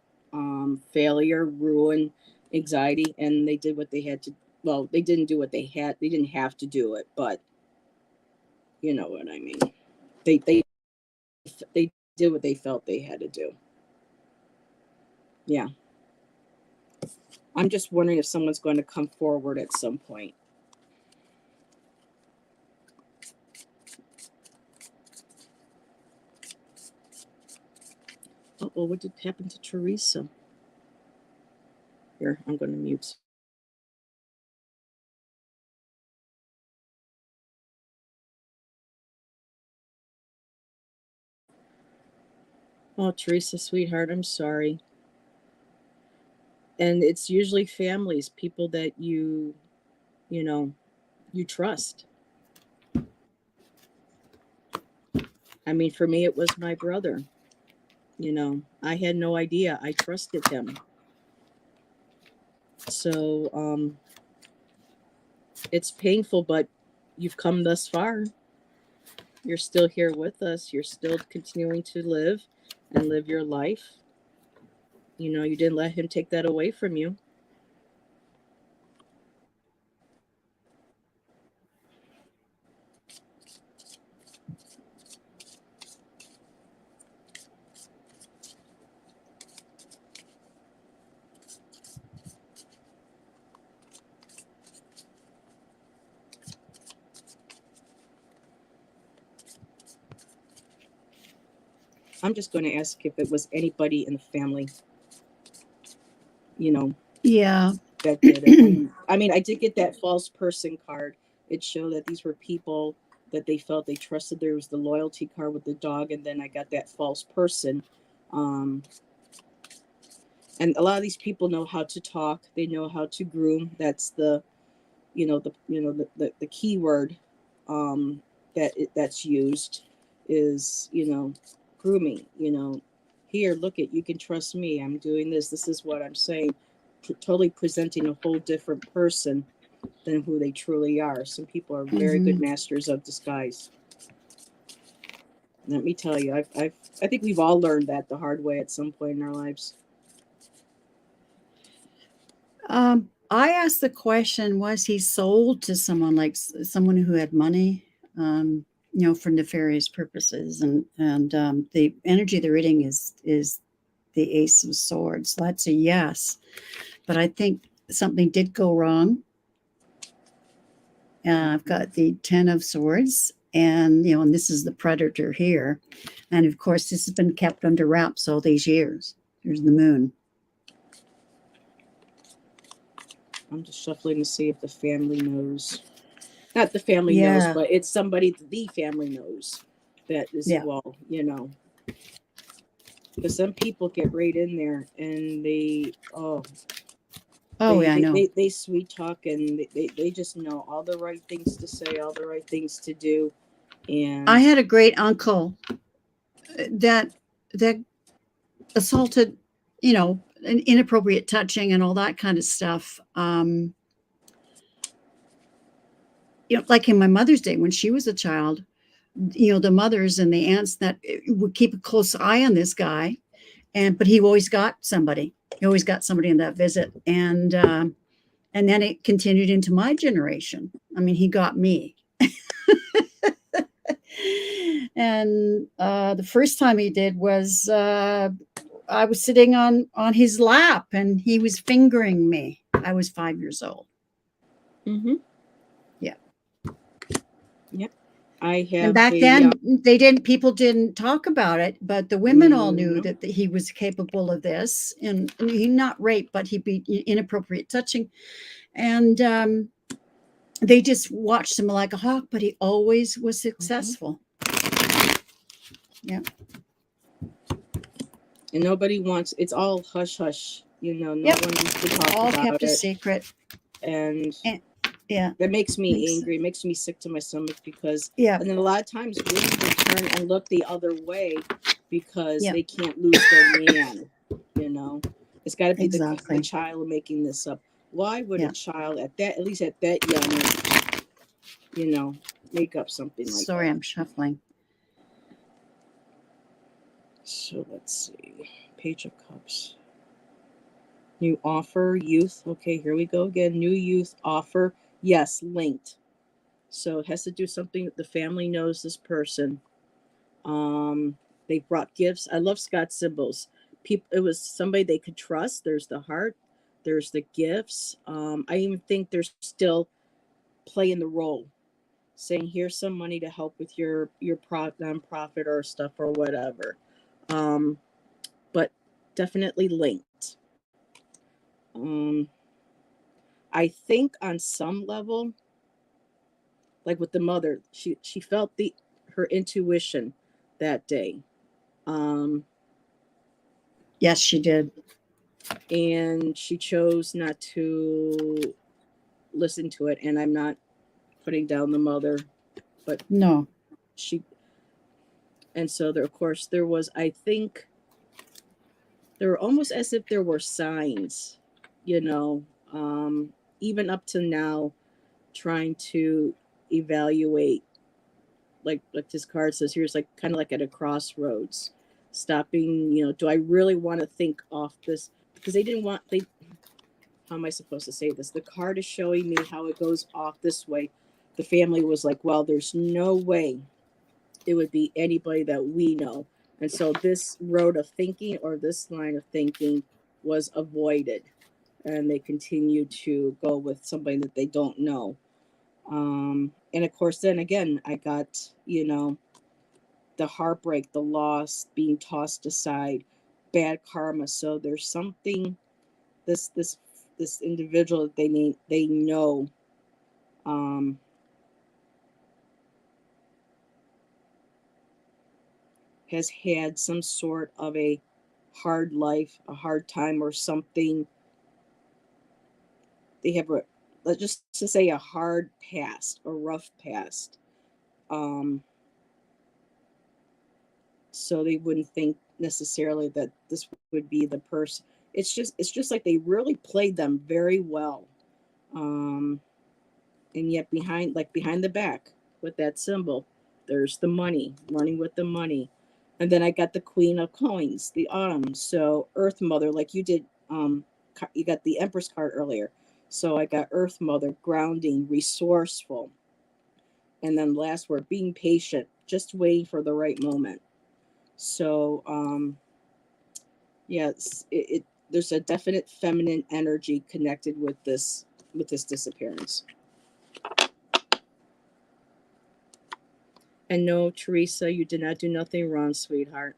failure, ruin, anxiety, and they did what they had to. Well, they didn't do what they had. They didn't have to do it, but you know what I mean. They did what they felt they had to do. Yeah. I'm just wondering if someone's going to come forward at some point. Uh-oh, what did happen to Teresa? Here, I'm going to mute. Oh, Teresa, sweetheart, I'm sorry. And it's usually families, people that you trust. I mean, for me, it was my brother. I had no idea. I trusted him. So it's painful, but you've come thus far. You're still here with us. You're still continuing to live and live your life. You didn't let him take that away from you. I'm just going to ask if it was anybody in the family, Yeah. that did it. I mean, I did get that false person card. It showed that these were people that they felt they trusted. There was the loyalty card with the dog, and then I got that false person. And a lot of these people know how to talk. They know how to groom. That's the key word that's used is grooming. Here, look at, you can trust me. I'm doing this. This is what I'm saying. Totally presenting a whole different person than who they truly are. Some people are very good masters of disguise. Let me tell you, I think we've all learned that the hard way at some point in our lives. I asked the question, was he sold to someone, like someone who had money, for nefarious purposes? And the energy of the reading is the Ace of Swords. So that's a yes. But I think something did go wrong. I've got the 10 of Swords, and and this is the predator here. And of course, this has been kept under wraps all these years. There's the moon. I'm just shuffling to see if the family knows. Not the family knows, but it's somebody the family knows that is, because some people get right in there and I know. They sweet talk, and they just know all the right things to say, all the right things to do. And I had a great uncle that assaulted, inappropriate touching and all that kind of stuff. Like in my mother's day when she was a child, the mothers and the aunts that would keep a close eye on this guy, but he always got somebody. He always got somebody in that visit, and then it continued into my generation. I mean, he got me. And the first time he did was I was sitting on his lap and he was fingering me. I was 5 years old. Mm-hmm. Yeah. Yep. I And have back a then, people didn't talk about it, but the women all knew no. that he was capable of this. And he not rape, but he'd be inappropriate touching. And they just watched him like a hawk, but he always was successful. Yeah. And nobody wants, it's all hush hush, you know, no one needs to talk All about kept a it. secret. And yeah, that makes me angry, makes me sick to my stomach, because yeah, and then a lot of times women will turn and look the other way because yeah, they can't lose their man, you know. It's got to be exactly. the child making this up. Why would Yeah. a child at least at that young age, you know, make up something like Sorry, that? I'm shuffling. So let's see. Page of Cups. New offer, youth. Okay, here we go again. New youth offer. Yes, linked. So it has to do something that the family knows this person. They brought gifts. I love Scott's symbols. People, it was somebody they could trust. There's the heart. There's the gifts. I even think they're still playing the role, saying here's some money to help with your nonprofit or stuff or whatever. But definitely linked. I think on some level, like with the mother, she felt her intuition that day. Yes, she did. And she chose not to listen to it. And I'm not putting down the mother, but no. she. And so there, of course, there was. I think there were almost as if there were signs, you know, even up to now, trying to evaluate. Like this card says, here's like kind of like at a crossroads, stopping. You know, do I really want to think off this? Because they didn't want they. How am I supposed to say this? The card is showing me how it goes off this way. The family was like, well, there's no way it would be anybody that we know. And so this road of thinking or this line of thinking was avoided. And they continue to go with somebody that they don't know. And of course, then again, I got, you know, the heartbreak, the loss, being tossed aside, bad karma. So there's something this individual that they know has had some sort of a hard life, a hard time, or something. They have a, let's just to say, a hard past, a rough past. So they wouldn't think necessarily that this would be the person. It's just like they really played them very well. Um, and yet behind the back with that symbol, there's the money, running with the money. And then I got the Queen of Coins, the autumn. So Earth Mother, like you did, you got the Empress card earlier. So I got Earth Mother, grounding, resourceful. And then last word, being patient, just waiting for the right moment. So yes, there's a definite feminine energy connected with this disappearance. And no, Teresa, you did not do nothing wrong, sweetheart.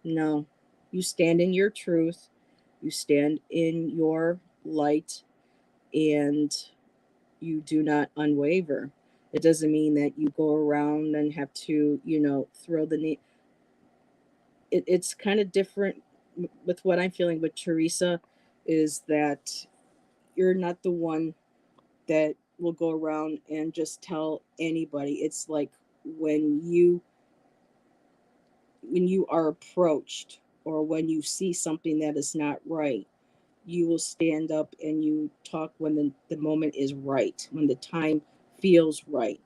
No, you stand in your truth, you stand in your light, and you do not unwaver. It doesn't mean that you go around and have to, you know, throw the name. It's kind of different with what I'm feeling with Teresa, is that you're not the one that will go around and just tell anybody. It's like when you are approached or when you see something that is not right, you will stand up and you talk when the moment is right, when the time feels right.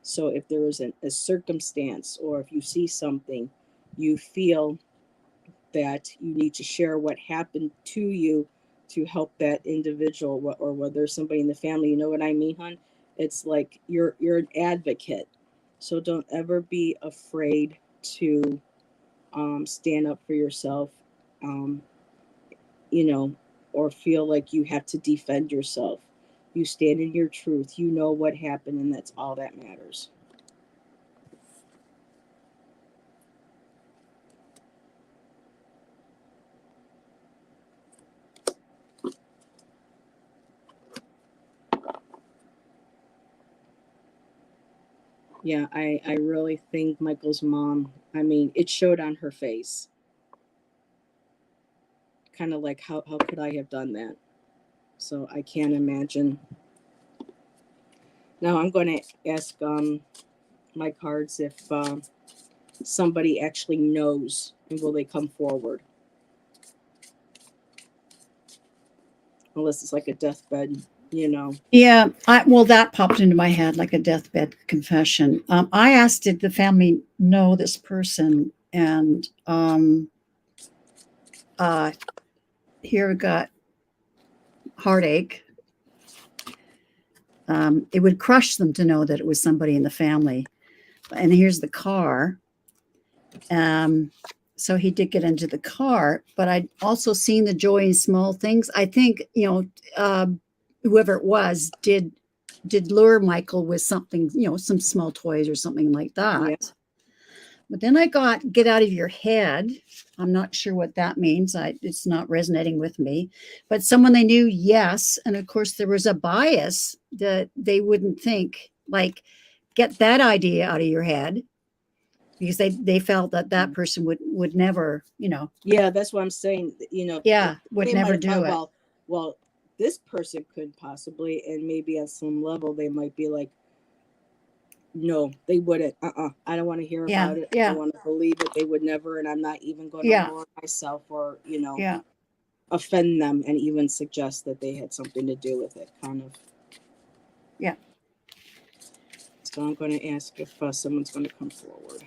So if there is a circumstance or if you see something, you feel that you need to share what happened to you to help that individual, or whether somebody in the family, you know what I mean, hon? It's like you're an advocate. So don't ever be afraid to stand up for yourself, um, you know, or feel like you have to defend yourself. You stand in your truth. You know what happened, and that's all that matters. Yeah, I really think Michael's mom, I mean, it showed on her face. Kind of like, how could I have done that? So I can't imagine. Now I'm going to ask my cards if somebody actually knows, and will they come forward? Unless it's like a deathbed, you know. Yeah, well, that popped into my head like a deathbed confession. I asked, did the family know this person? And here we got heartache. It would crush them to know that it was somebody in the family. And here's the car. So he did get into the car, but I'd also seen the joy in small things. I think, whoever it was did lure Michael with something, some small toys or something like that. Yeah. But then I got get out of your head. I'm not sure what that means. It's not resonating with me. But someone they knew, yes. And of course, there was a bias that they wouldn't think, like, get that idea out of your head, because they felt that person would never, Yeah, that's what I'm saying. would never do it. Well, this person could possibly, and maybe at some level they might be like, no, they wouldn't. I don't want to hear about it. I don't want to believe it. They would never, and I'm not even going to lower myself or, offend them and even suggest that they had something to do with it, kind of. Yeah. So I'm going to ask if someone's going to come forward.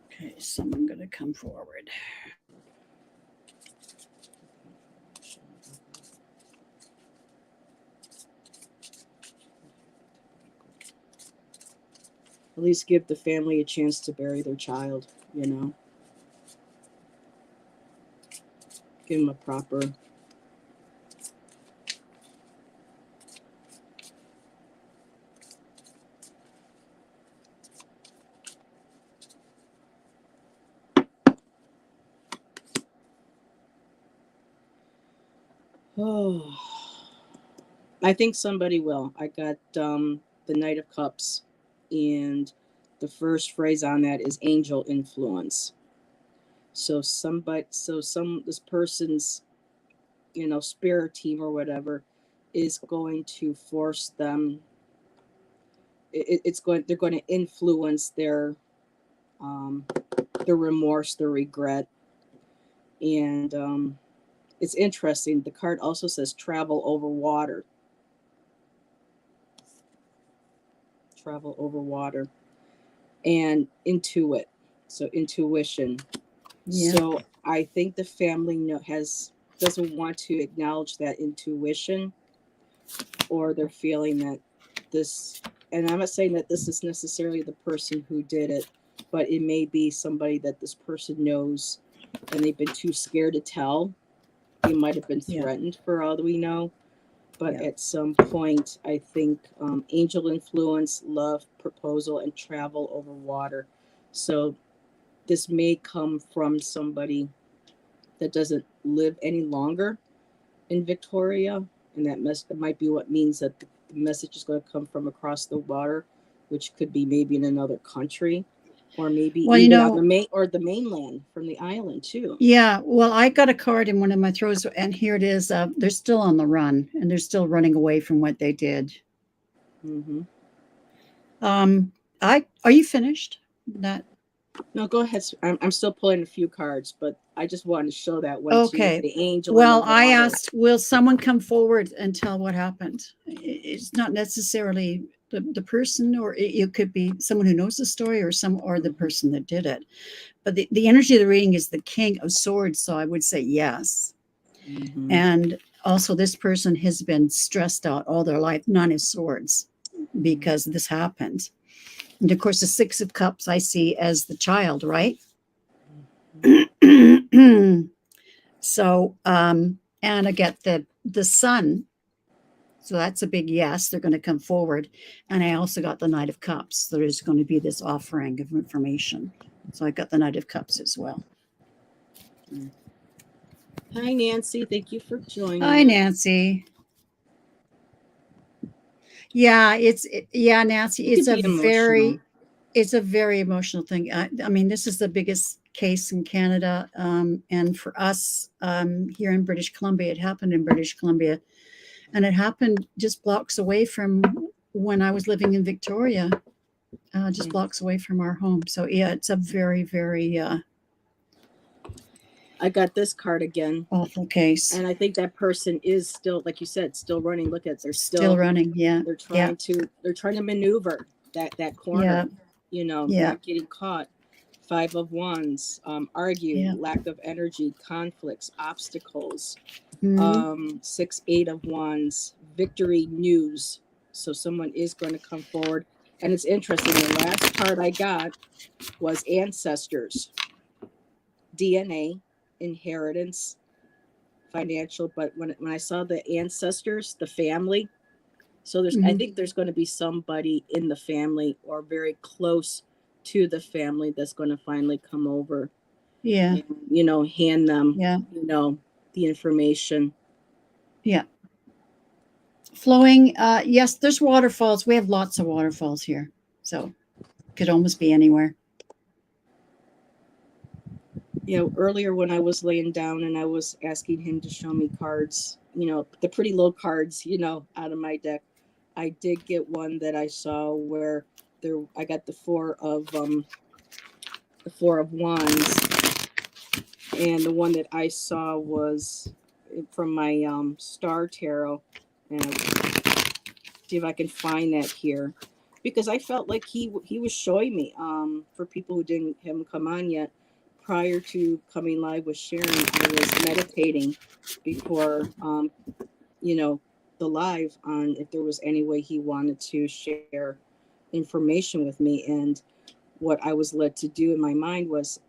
Okay, someone going to come forward. At least give the family a chance to bury their child, Give them a proper... Oh, I think somebody will. I got the Knight of Cups, and the first phrase on that is angel influence. So this person's, spirit team or whatever is going to force them. They're going to influence their remorse, their regret, and it's interesting. The card also says travel over water. Travel over water. And intuit. So intuition. Yeah. So I think the family doesn't want to acknowledge that intuition, or they're feeling that this, and I'm not saying that this is necessarily the person who did it, but it may be somebody that this person knows and they've been too scared to tell. They might have been threatened for all that we know. But at some point, I think angel influence, love, proposal, and travel over water. So this may come from somebody that doesn't live any longer in Victoria. And that might be what means that the message is going to come from across the water, which could be maybe in another country. Or maybe even on the mainland from the island too. Yeah, well, I got a card in one of my throws, and here it is. They're still on the run, and they're still running away from what they did. Mm-hmm. Are you finished? That? No, go ahead. I'm still pulling a few cards, but I just wanted to show that one. Okay. To the angel. Well, I asked, will someone come forward and tell what happened? It's not necessarily the person, or it could be someone who knows the story, or the person that did it. But the energy of the reading is the King of Swords, so I would say yes. Mm-hmm. And also this person has been stressed out all their life, 9 of Swords, because this happened. And of course, the 6 of Cups I see as the child, right? So, and I get the Sun. So that's a big yes. They're going to come forward. And I also got the Knight of Cups. There's going to be this offering of information. So I got the Knight of Cups as well. Hi, Nancy. Thank you for joining. Hi, Nancy. Yeah, Nancy. It's a very emotional thing. I mean, this is the biggest case in Canada, and for us here in British Columbia, it happened in British Columbia. And it happened just blocks away from when I was living in Victoria, just blocks away from our home. So yeah, it's a very, very I got this card again. Awful case. And I think that person is still, like you said, still running. Look at, they're still running. Yeah. They're trying to maneuver that corner, not getting caught. 5 of Wands, argue, lack of energy, conflicts, obstacles. 6, 8 of Wands, victory news. So someone is going to come forward. And it's interesting. The last card I got was ancestors, DNA, inheritance, financial. But when I saw the ancestors, the family, so there's I think there's going to be somebody in the family or very close to the family that's going to finally come over. Yeah. And, hand them, the information. Yeah. Flowing. Yes, there's waterfalls. We have lots of waterfalls here. So could almost be anywhere. Earlier when I was laying down and I was asking him to show me cards, the pretty low cards, out of my deck, I did get one that I saw where I got the 4 of Wands, and the one that I saw was from my Star Tarot, and see if I can find that here, because I felt like he was showing me, for people who haven't come on yet, prior to coming live with Sharon, I was meditating before the live on if there was any way he wanted to share information with me. And what I was led to do in my mind was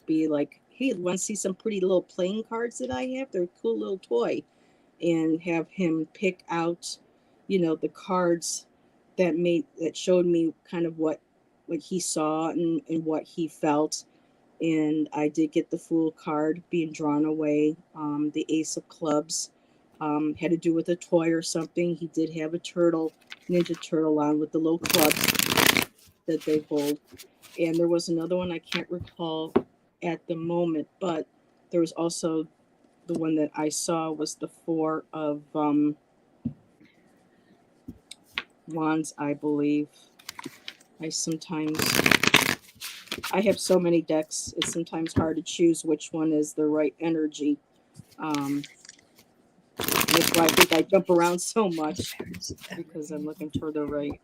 be like, hey, want to see some pretty little playing cards that I have? They're a cool little toy. And have him pick out, the cards that showed me kind of what he saw and what he felt. And I did get the Fool card being drawn away. The Ace of Clubs had to do with a toy or something. He did have a Ninja Turtle on with the little clubs that they hold. And there was another one I can't recall at the moment, but there was also the one that I saw was the 4 of Wands, I believe. I have so many decks, it's sometimes hard to choose which one is the right energy. That's why I think I jump around so much, because I'm looking toward the right.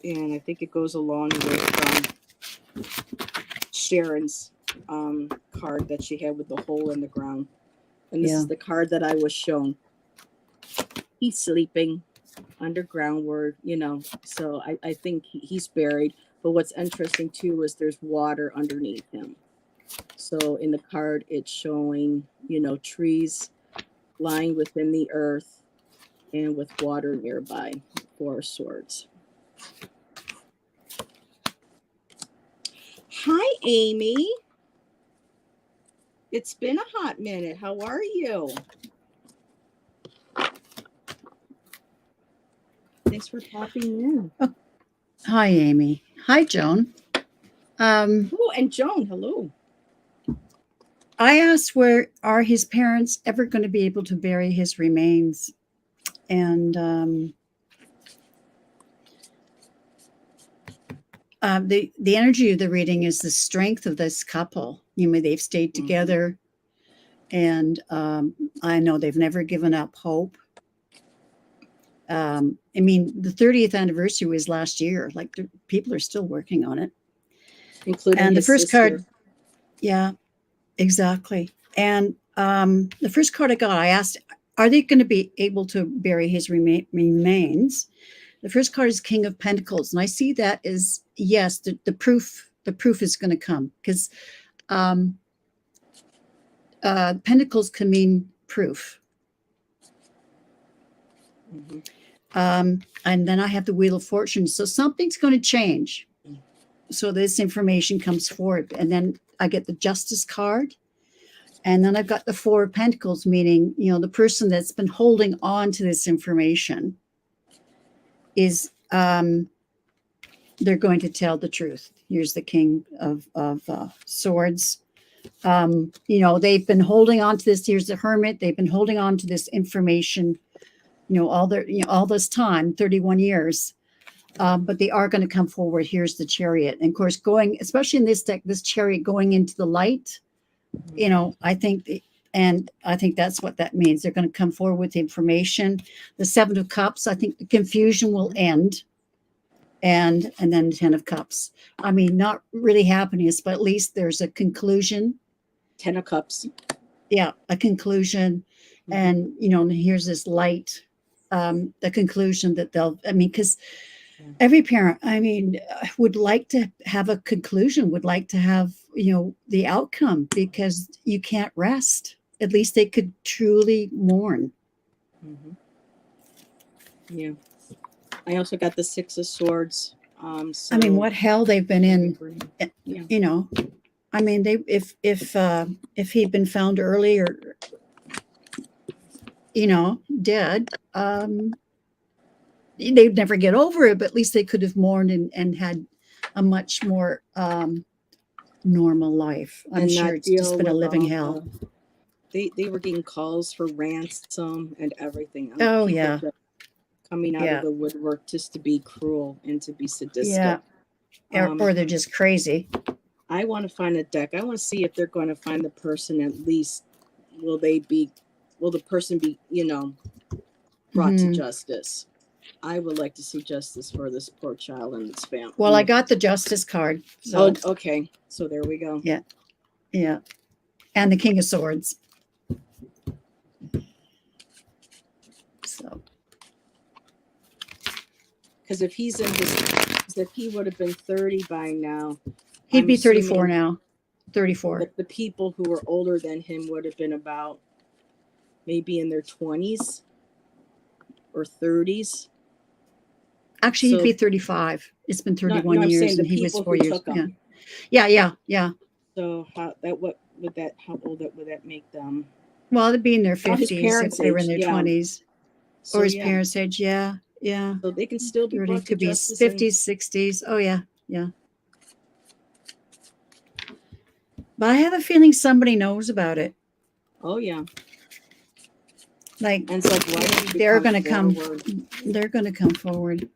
And I think it goes along with Sharon's card that she had with the hole in the ground. And this is the card that I was shown. He's sleeping underground, so I think he's buried. But what's interesting too is there's water underneath him. So in the card, it's showing, trees lying within the earth and with water nearby. 4 of Swords. Hi, Amy. It's been a hot minute. How are you? Thanks for popping in. Oh, hi, Amy. Hi, Joan. Oh, and Joan, hello. I asked, where are his parents ever going to be able to bury his remains? And the energy of the reading is the strength of this couple. They've stayed together, and I know they've never given up hope. The 30th anniversary was last year. Like, people are still working on it. including And the his first sister. card, yeah, exactly. And the first card I got, I asked, are they going to be able to bury his remains? The first card is King of Pentacles, and I see that as yes, the proof is going to come, because Pentacles can mean proof. Mhm. And then I have the Wheel of Fortune, so something's going to change. So this information comes forward, and then I get the Justice card, and then I've got the Four of Pentacles, meaning, you know, the person that's been holding on to this information is they're going to tell the truth. Here's the King of Swords. You know, they've been holding on to this. Here's the Hermit. They've been holding on to this information, you know, all this time, 31 years. But they are going to come forward. Here's the Chariot. And of course, going, especially in this deck, this Chariot going into the light, you know, I think that's what that means. They're going to come forward with the information. The Seven of Cups, I think the confusion will end. And then the Ten of Cups. I mean, not really happiness, but at least there's a conclusion. 10 of Cups. Yeah, a conclusion. Mhm. And, you know, here's this light, the conclusion that they'll, I mean, because every parent, I mean, would like to have a conclusion, would like to have, you know, the outcome, because you can't rest. At least they could truly mourn. Mhm. Yeah. I also got the Six of Swords. So I mean, what hell they've been in, yeah. you know. I mean, they if he'd been found early, or, you know, dead, they'd never get over it, but at least they could have mourned and had a much more normal life. I'm And sure not it's just deal been a with living all hell. they were getting calls for ransom and everything. Oh, People yeah. just coming out Yeah. of the woodwork just to be cruel and to be sadistic. Yeah. Or they're just crazy. I want to find a deck. I want to see if they're going to find the person. At least will the person be, you know, brought to justice? I would like to see justice for this poor child and its family. Well, I got the Justice card. So Oh, okay. So there we go. yeah. Yeah. And the King of Swords. So Because if he's in his, if he would have been 30 by now, he'd I'm be 34 assuming now. 34. the people who were older than him would have been about maybe in their 20s or 30s. Actually, So- he'd be 35. It's been 31 I'm years, saying the and he was people 4 who years. took him. Yeah. So how old would that make them? Well, they'd be in their Oh, his 50s if parents' they were in age, their yeah. 20s, So, or his yeah. parents' age. Yeah. So they can still be 30 brought to could be justice. and- 50s, 60s. Oh yeah. But I have a feeling somebody knows about it. Oh yeah. Like, And it's like, why don't you they're going to come. forward? They're going to come forward.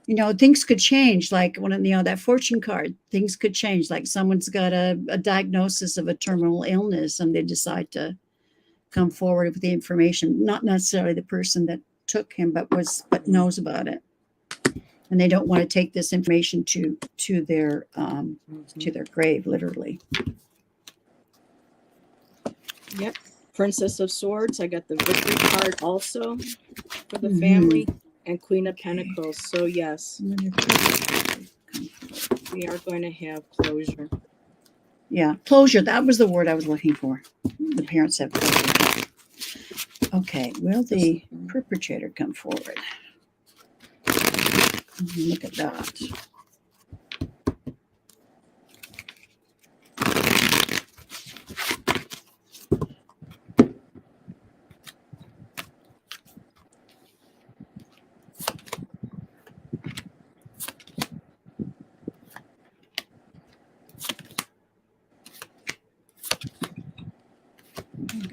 You know, things could change. Like when, you know, that fortune card, things could change. Like someone's got a diagnosis of a terminal illness, and they decide to come forward with the information. Not necessarily the person that took him, but knows about it, and they don't want to take this information to their to their grave, literally. Yep. Princess of Swords. I got the Victory card also for the family, and Queen of Pentacles. So yes, we are going to have closure. Yeah, closure. That was the word I was looking for. The parents have closure. Okay, will the perpetrator come forward? Look at that.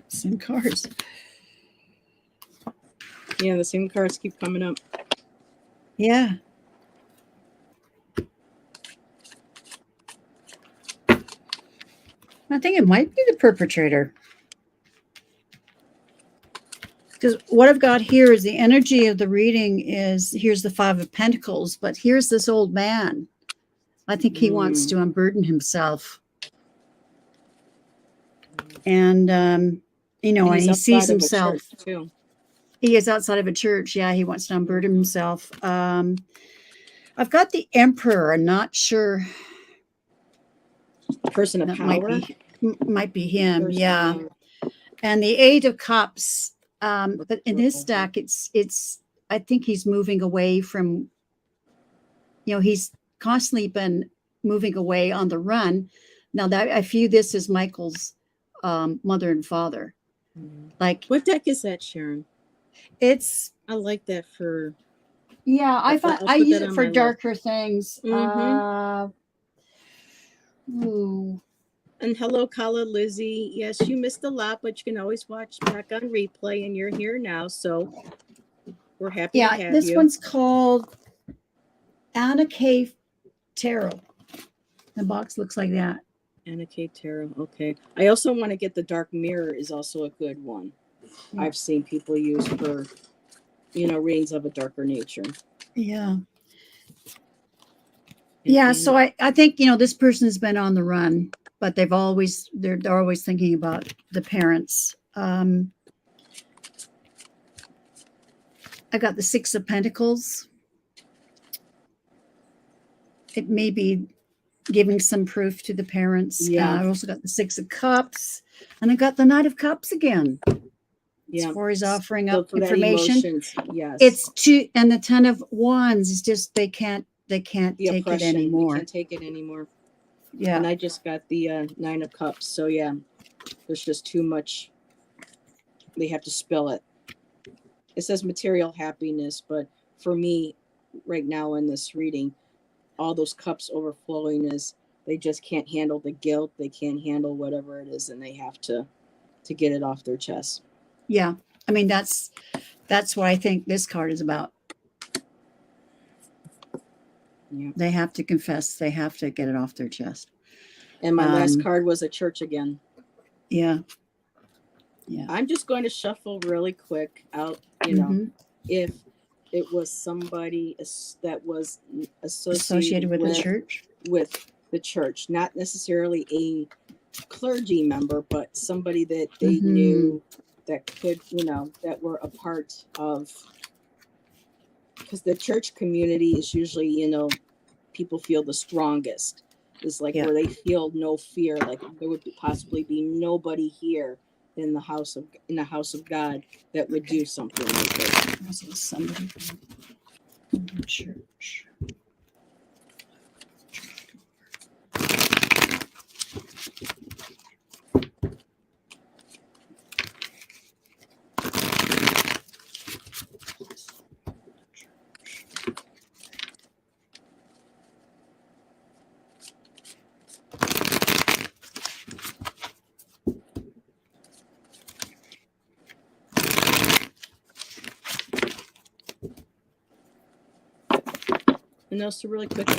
Same cards. Yeah, the same cards keep coming up. Yeah. I think it might be the perpetrator. Because what I've got here is the energy of the reading is, here's the Five of Pentacles, but here's this old man. I think he wants to unburden himself. And, you know, and he sees himself. Too. He is outside of a church. Yeah, he wants to unburden himself. I've got the Emperor. I'm not sure. Person of that power. Might be him. Yeah. And the Eight of Cups. But in his stack, it's. I think he's moving away from. You know, he's constantly been moving away on the run. Now that I view this as Michael's mother and father. Like, what deck is that, Sharon? It's. I like that for. Yeah, I use it for darker things. Mm-hmm. Ooh. And hello, Kala Lizzie. Yes, you missed a lot, but you can always watch back on replay, and you're here now, so we're happy to have you. Yeah, this one's called Anna K. Tarot. The box looks like that. Anna K. Tarot. Okay. I also want to get the Dark Mirror is also a good one. Yeah. I've seen people use for, you know, readings of a darker nature. Yeah. Yeah. So I think, you know, this person has been on the run, but they're always thinking about the parents. I got the Six of Pentacles. It may be giving some proof to the parents. Yeah. I also got the Six of Cups, and I got the Knight of Cups again. Yeah. For his offering up information. Yes. It's two, and the Ten of Wands is just they can't take it anymore. They can't take it anymore. Yeah. And I just got the Nine of Cups. So yeah, there's just too much. They have to spill it. It says material happiness, but for me, right now in this reading, all those cups overflowing is they just can't handle the guilt. They can't handle whatever it is, and they have to get it off their chest. Yeah, I mean that's what I think this card is about. Yeah. They have to confess. They have to get it off their chest. And my last card was a church again. Yeah. Yeah. I'm just going to shuffle really quick out, you know, if it was somebody that was associated with the church. With the church, not necessarily a clergy member, but somebody that they knew that could, you know, that were a part of, because the church community is usually, you know, people feel the strongest. It's like where they feel no fear, like there would possibly be nobody here in the house of God that would do something like this. Was it somebody from the church? And also really quickly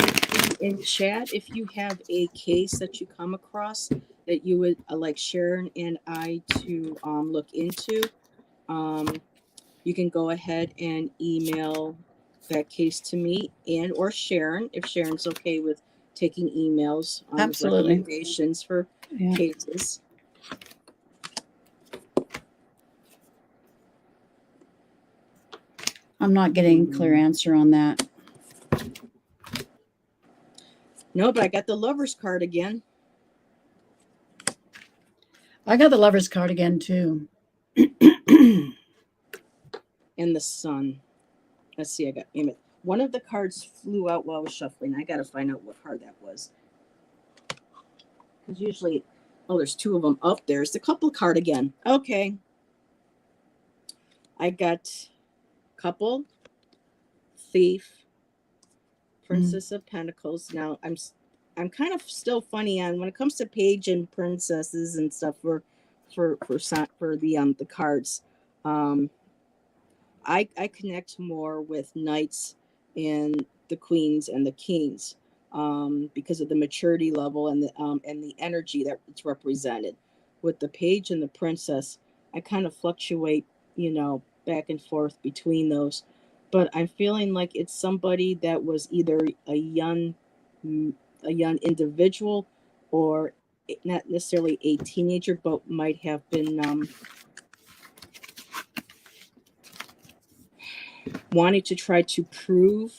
in chat, if you have a case that you come across that you would like Sharon and I to look into, you can go ahead and email that case to me and or Sharon, if Sharon's okay with taking emails. Absolutely. Recommendations for cases. I'm not getting a clear answer on that. No, but I got the Lover's card again. I got the Lover's card again, too. And the Sun. Let's see, I got one of the cards flew out while I was shuffling. I got to find out what card that was. Because usually, there's two of them up. There's the Couple card again. Okay. I got Couple, Thief, Princess of Pentacles. Now I'm kind of still funny on when it comes to page and princesses and stuff for the cards. I connect more with knights and the queens and the kings because of the maturity level and the energy that it's represented. With the page and the princess, I kind of fluctuate, you know, back and forth between those. But I'm feeling like it's somebody that was either a young a young individual, or not necessarily a teenager, but might have been wanting to try to prove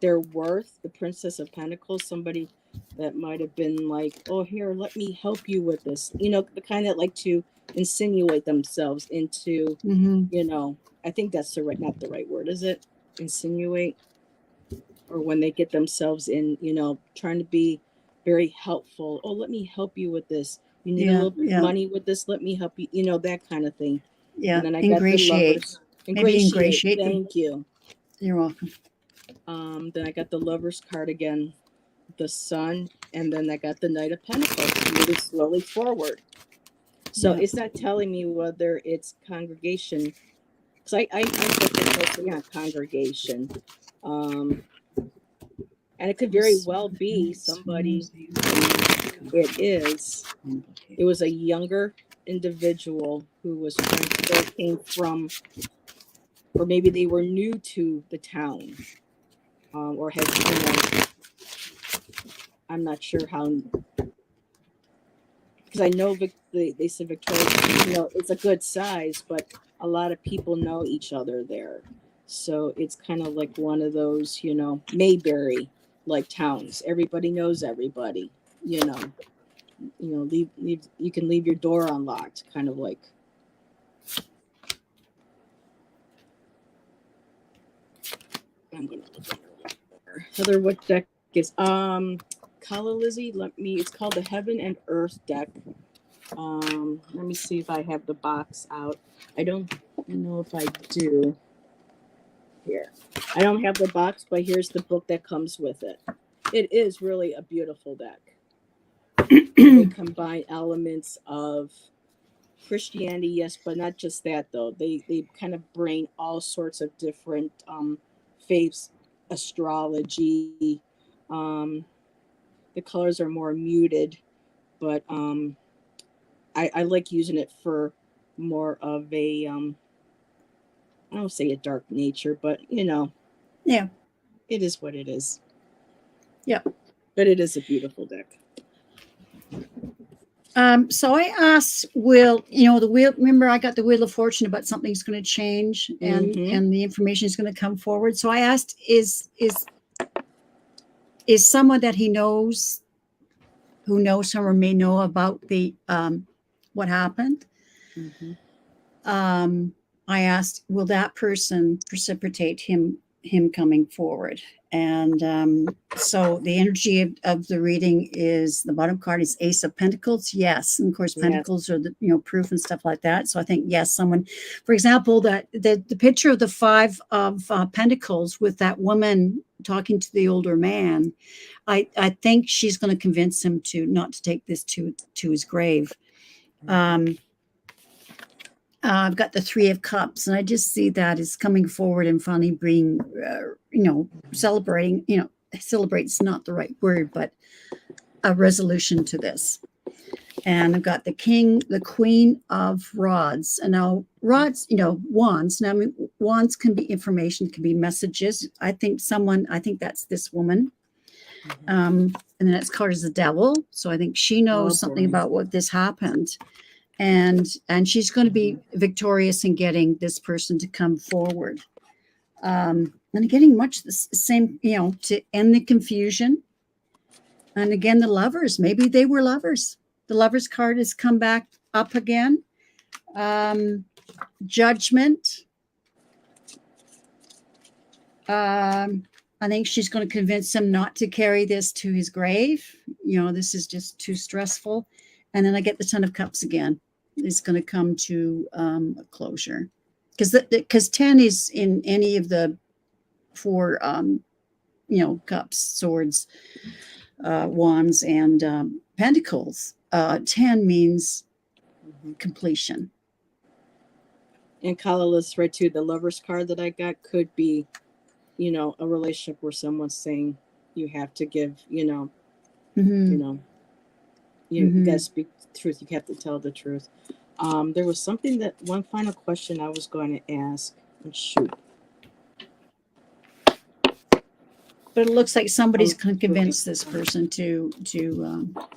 their worth. The Princess of Pentacles, somebody that might have been like, oh, here, let me help you with this. You know, the kind that like to insinuate themselves into, you know, I think that's the right, not the right word, is it? Insinuate? Or when they get themselves in, you know, trying to be very helpful. Oh, let me help you with this. You need a little bit of money with this. Let me help you. You know, that kind of thing. Yeah. And then I got the Ingratiate. Lovers. Maybe ingratiate. Thank you. You're welcome. Then I got the Lovers card again, the Sun, and then I got the Knight of Pentacles moving slowly forward. So it's not telling me whether it's congregation, because I focus mostly on congregation. And it could very well be somebody, it was a younger individual who was trying to, came from, or maybe they were new to the town, or had, you know, I'm not sure how, because I know they said Victoria, you know, it's a good size, but a lot of people know each other there. So it's kind of like one of those, you know, Mayberry like towns. Everybody knows everybody, you know. You know, leave you can leave your door unlocked, kind of like. I'm gonna look at her. Heather, what deck is Kala Lizzie? It's called the Heaven and Earth deck. Let me see if I have the box out. I don't know if I do. Here. I don't have the box, but here's the book that comes with it. It is really a beautiful deck. They combine elements of Christianity, yes, but not just that though. They kind of bring all sorts of different faiths, astrology. The colors are more muted, but I like using it for more of a I don't say a dark nature, but you know, yeah, it is what it is. Yeah, but it is a beautiful deck. So I asked Will, you know, the wheel, remember I got the Wheel of Fortune about something's going to change and the information is going to come forward. So I asked, is someone that he knows, who knows him or may know about the what happened? I asked, will that person precipitate him coming forward? And so the energy of the reading is, the bottom card is Ace of Pentacles. Yes. And of course, Pentacles are the, you know, proof and stuff like that. So I think, yes, someone, for example, that the picture of the Five of Pentacles with that woman talking to the older man, I think she's going to convince him to not to take this to his grave. I've got the Three of Cups, and I just see that as coming forward and finally being, you know, celebrating, you know, celebrate's not the right word, but a resolution to this. And I've got the King, the Queen of Rods. And now rods, you know, wands. Now, I mean, wands can be information, can be messages. I think that's this woman. And the next card is the Devil. So I think she knows something about what this happened. And she's going to be victorious in getting this person to come forward. And getting much the same, you know, to end the confusion. And again, the Lovers, maybe they were lovers. The Lovers card has come back up again. Judgment. I think she's going to convince him not to carry this to his grave. You know, this is just too stressful. And then I get the Ten of Cups again. It's going to come to a closure. Because 10 is in any of the four, you know, cups, swords, wands, and pentacles. 10 means completion. And Kala's right too. The Lover's card that I got could be, you know, a relationship where someone's saying you have to give, you know, you know, you gotta speak the truth. You have to tell the truth. There was something that one final question I was going to ask. Oh, shoot. But it looks like somebody's Um, going to convince this person to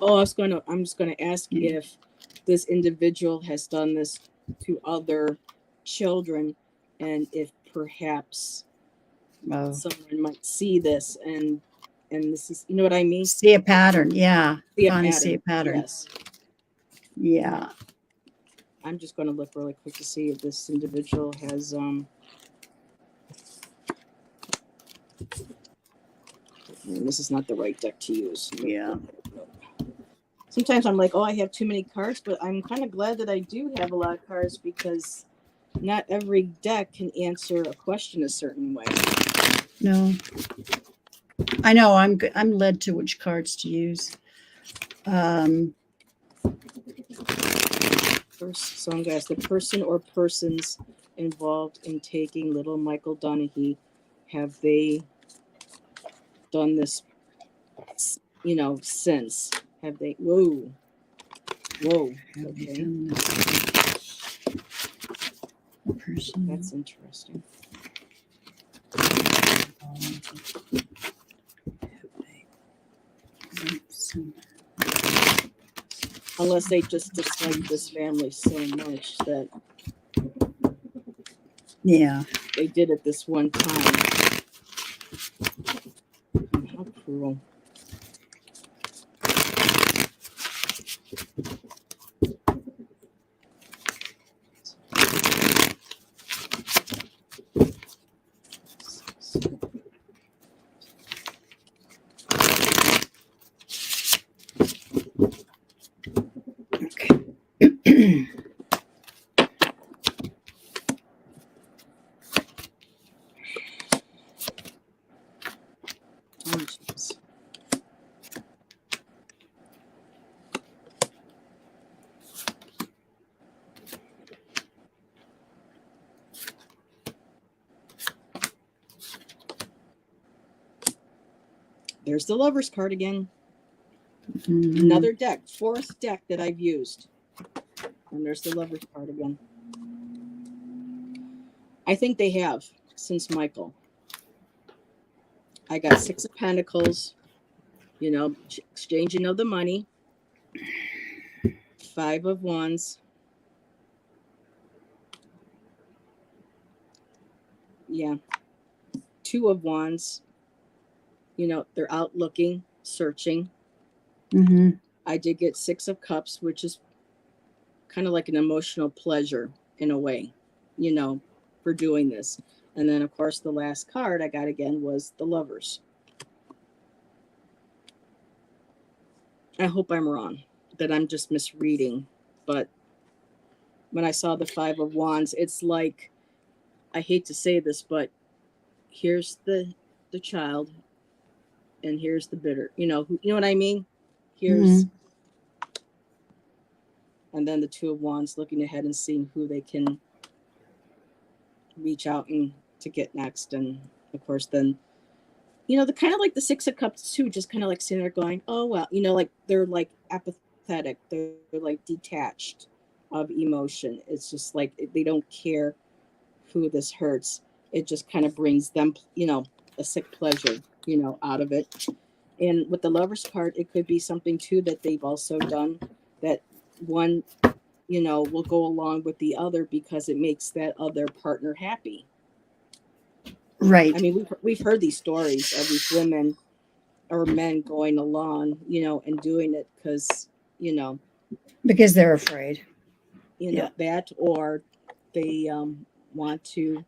Oh, I'm just gonna ask if this individual has done this to other children, and if perhaps someone might see this and this is, you know what I mean? see a pattern. Yeah. See a Finally pattern. see a pattern. Yes. Yeah. I'm just gonna look really quick to see if this individual has this is not the right deck to use. Yeah. Sometimes I'm like, oh, I have too many cards, but I'm kind of glad that I do have a lot of cards, because not every deck can answer a question a certain way. No. I know I'm led to which cards to use. First, so I'm gonna ask the person or persons involved in taking little Michael Dunahee, have they done this, you know, since? Have they? Whoa. Okay. Person. That's interesting. Unless they just dislike this family so much that they did it this one time. How cruel. There's the Lover's card again. Mm-hmm. Another deck, fourth deck that I've used. And there's the Lover's card again. I think they have, since Michael. I got 6 of Pentacles, you know, exchanging of the money. 5 of Wands. Yeah. 2 of Wands. You know, they're out looking, searching. Mm-hmm. I did get 6 of Cups, which is kind of like an emotional pleasure in a way, you know, for doing this. And then, of course, the last card I got again was the Lovers. I hope I'm wrong, that I'm just misreading. But when I saw the 5 of Wands, it's like, I hate to say this, but here's the child, and here's the bitter. You know what I mean? Here's, and then the 2 of Wands looking ahead and seeing who they can reach out and to get next. And of course, then, you know, the kind of like the 6 of Cups too, just kind of like sitting there going, oh, well, you know, like they're like apathetic. They're like detached of emotion. It's just like they don't care who this hurts. It just kind of brings them, you know, a sick pleasure, you know, out of it. And with the Lover's card, it could be something too that they've also done, that one, you know, will go along with the other because it makes that other partner happy. Right. I mean, we've heard these stories of these women or men going along, you know, and doing it because, you know, because they're afraid. You know, that, or they want to,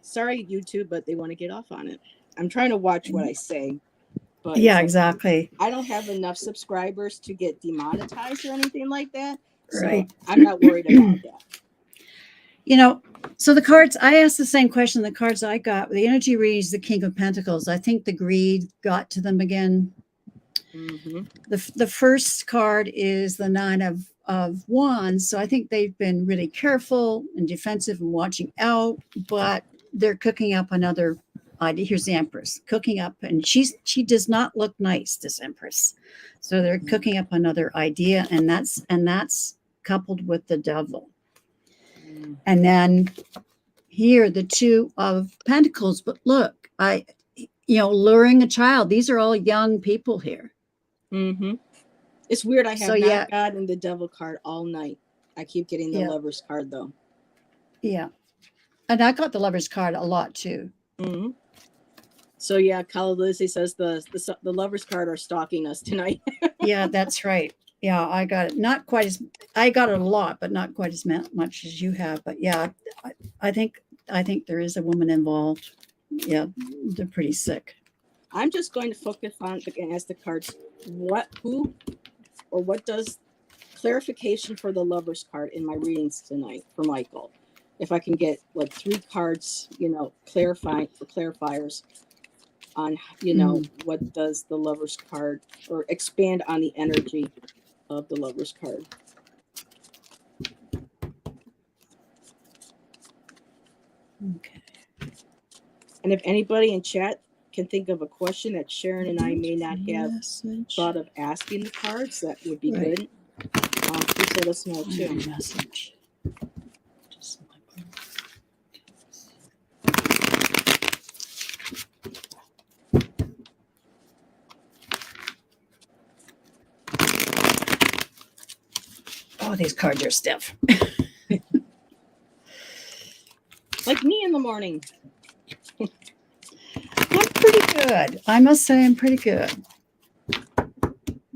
sorry, YouTube, but they want to get off on it. I'm trying to watch what I say. But yeah, exactly. I don't have enough subscribers to get demonetized or anything like that. So right. I'm not worried about that. You know, so the cards, I asked the same question. The cards I got, the energy reads the King of Pentacles. I think the greed got to them again. Mm-hmm. The first card is the 9 of Wands. So I think they've been really careful and defensive and watching out, but they're cooking up another idea. Here's the Empress cooking up, and she does not look nice, this Empress. So they're cooking up another idea, and that's coupled with the Devil. And then here, the 2 of Pentacles. But look, luring a child. These are all young people here. Mm-hmm. It's weird. I have So, not yeah. gotten the devil card all night. I keep getting the Yeah. lover's card though. Yeah. And I got the lover's card a lot too. Mm-hmm. So yeah, Kala Lizzie says the lover's card are stalking us tonight. Yeah, that's right. Yeah, I got it. Not quite as I got it a lot, but not quite as much as you have. But yeah, I think there is a woman involved. Yeah, they're pretty sick. I'm just going to focus on and ask the cards what does clarification for the lover's card in my readings tonight for Michael. If I can get like 3 cards, clarifying for clarifiers on, what does the lover's card, or expand on the energy of the lover's card. Okay. And if anybody in chat can think of a question that Sharon and I may not have thought of asking the cards, that would be good. Please let us know too. Message. Oh, these cards are stiff. Like me in the morning. I'm pretty good. I must say I'm pretty good.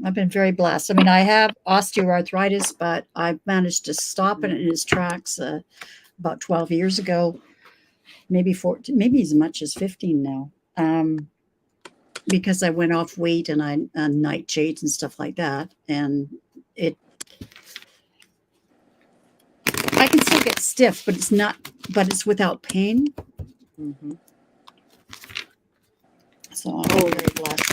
I've been very blessed. I mean, I have osteoarthritis, but I've managed to stop it in its tracks about 12 years ago, maybe 14, maybe as much as 15 now, because I went off weight and I nightshades and stuff like that. And I can still get stiff, but it's without pain. Mm-hmm. So I'm very blessed.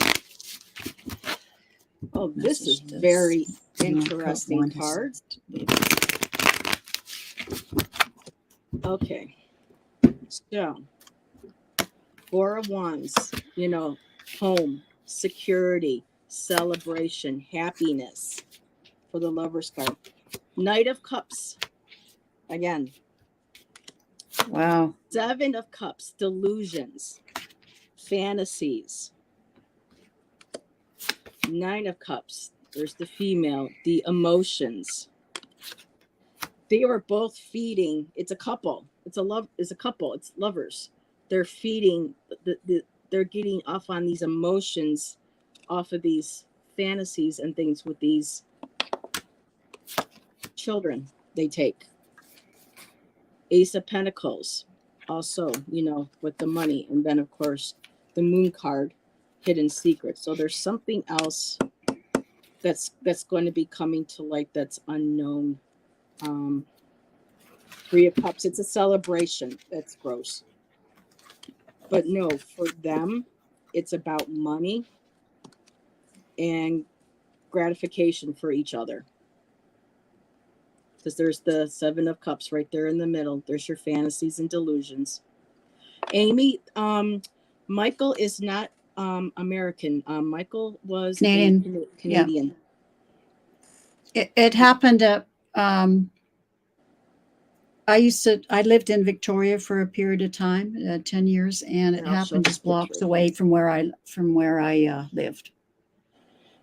Oh, this is very interesting card. Okay. So, 4 of Wands, home, security, celebration, happiness for the lover's card. Knight of Cups. Again. Wow. 7 of Cups, delusions, fantasies. 9 of Cups, there's the female, the emotions. They were both feeding. It's a couple. It's a couple. It's lovers. They're feeding. They're getting off on these emotions, off of these fantasies and things with these children they take. Ace of Pentacles, also, with the money, and then of course the Moon card, hidden secret. So there's something else that's going to be coming to light that's unknown. 3 of Cups, it's a celebration. That's gross. But no, for them, it's about money and gratification for each other. Because there's the 7 of Cups right there in the middle. There's your fantasies and delusions. Amy, Michael is not American. Michael was Canadian. Canadian. Yeah. It happened at I lived in Victoria for a period of time, 10 years, and it happened just blocks away from where I lived.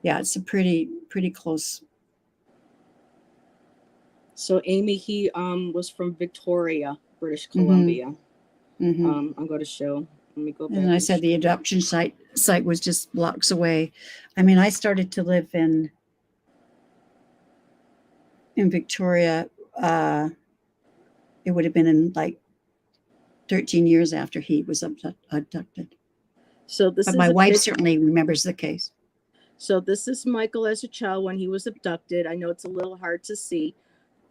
Yeah, it's a pretty close. So Amy, he was from Victoria, British Columbia. Mm-hmm. I'm going to show. Let me go back. And I said the abduction site was just blocks away. I mean, I started to live in Victoria. It would have been in like 13 years after he was abducted. So but my wife certainly remembers the case. So this is Michael as a child when he was abducted. I know it's a little hard to see.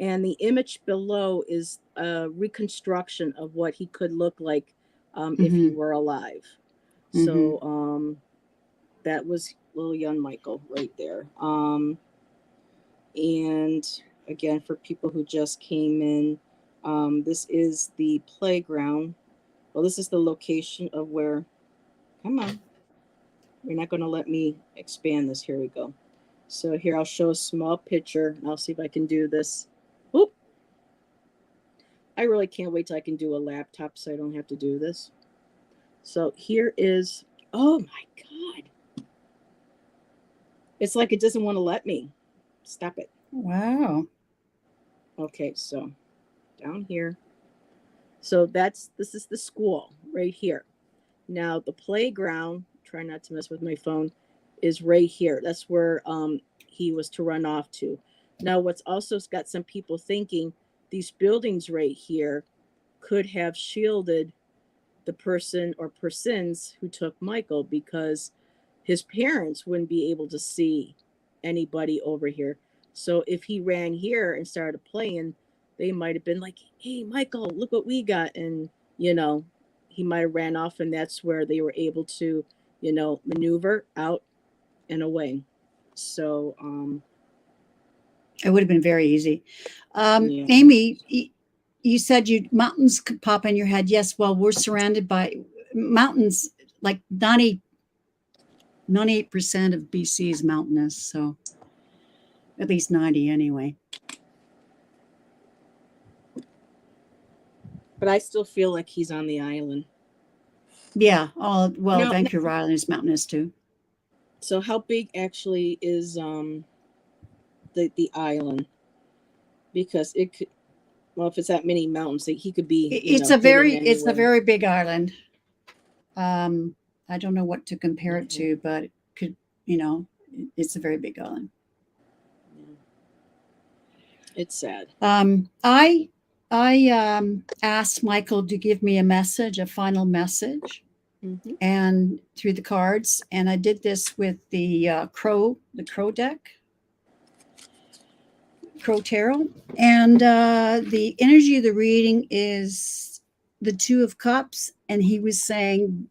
And the image below is a reconstruction of what he could look like if he were alive. So that was little young Michael right there. And again, for people who just came in, this is the playground. Well, this is the location of where, come on. You're not going to let me expand this. Here we go. So here I'll show a small picture. I'll see if I can do this. Oop. I really can't wait till I can do a laptop so I don't have to do this. So here is Oh my God. It's like it doesn't want to let me. Stop it. Wow. Okay, so down here. So this is the school right here. Now the playground, try not to mess with my phone, is right here. That's where he was to run off to. Now what's also got some people thinking these buildings right here could have shielded the person or persons who took Michael, because his parents wouldn't be able to see anybody over here. So if he ran here and started playing, they might have been like, "Hey, Michael, look what we got," and you know, he might have ran off, and that's where they were able to, maneuver out and away. So, It would have been very easy. yeah. Amy, you said mountains could pop in your head. Yes, well, we're surrounded by mountains. Like 98% of BC is mountainous, so at least 90 anyway. But I still feel like he's on the island. Yeah. Well, No, Vancouver Island is mountainous too. so how big actually is the island? Because it could, well, if it's that many mountains, he could be, It's a very big island. I don't know what to compare it to, but it could, it's a very big island. Yeah. It's sad. I asked Michael to give me a final message, and through the cards, and I did this with the Crow deck, Crow Tarot, and the energy of the reading is the Two of Cups, and he was saying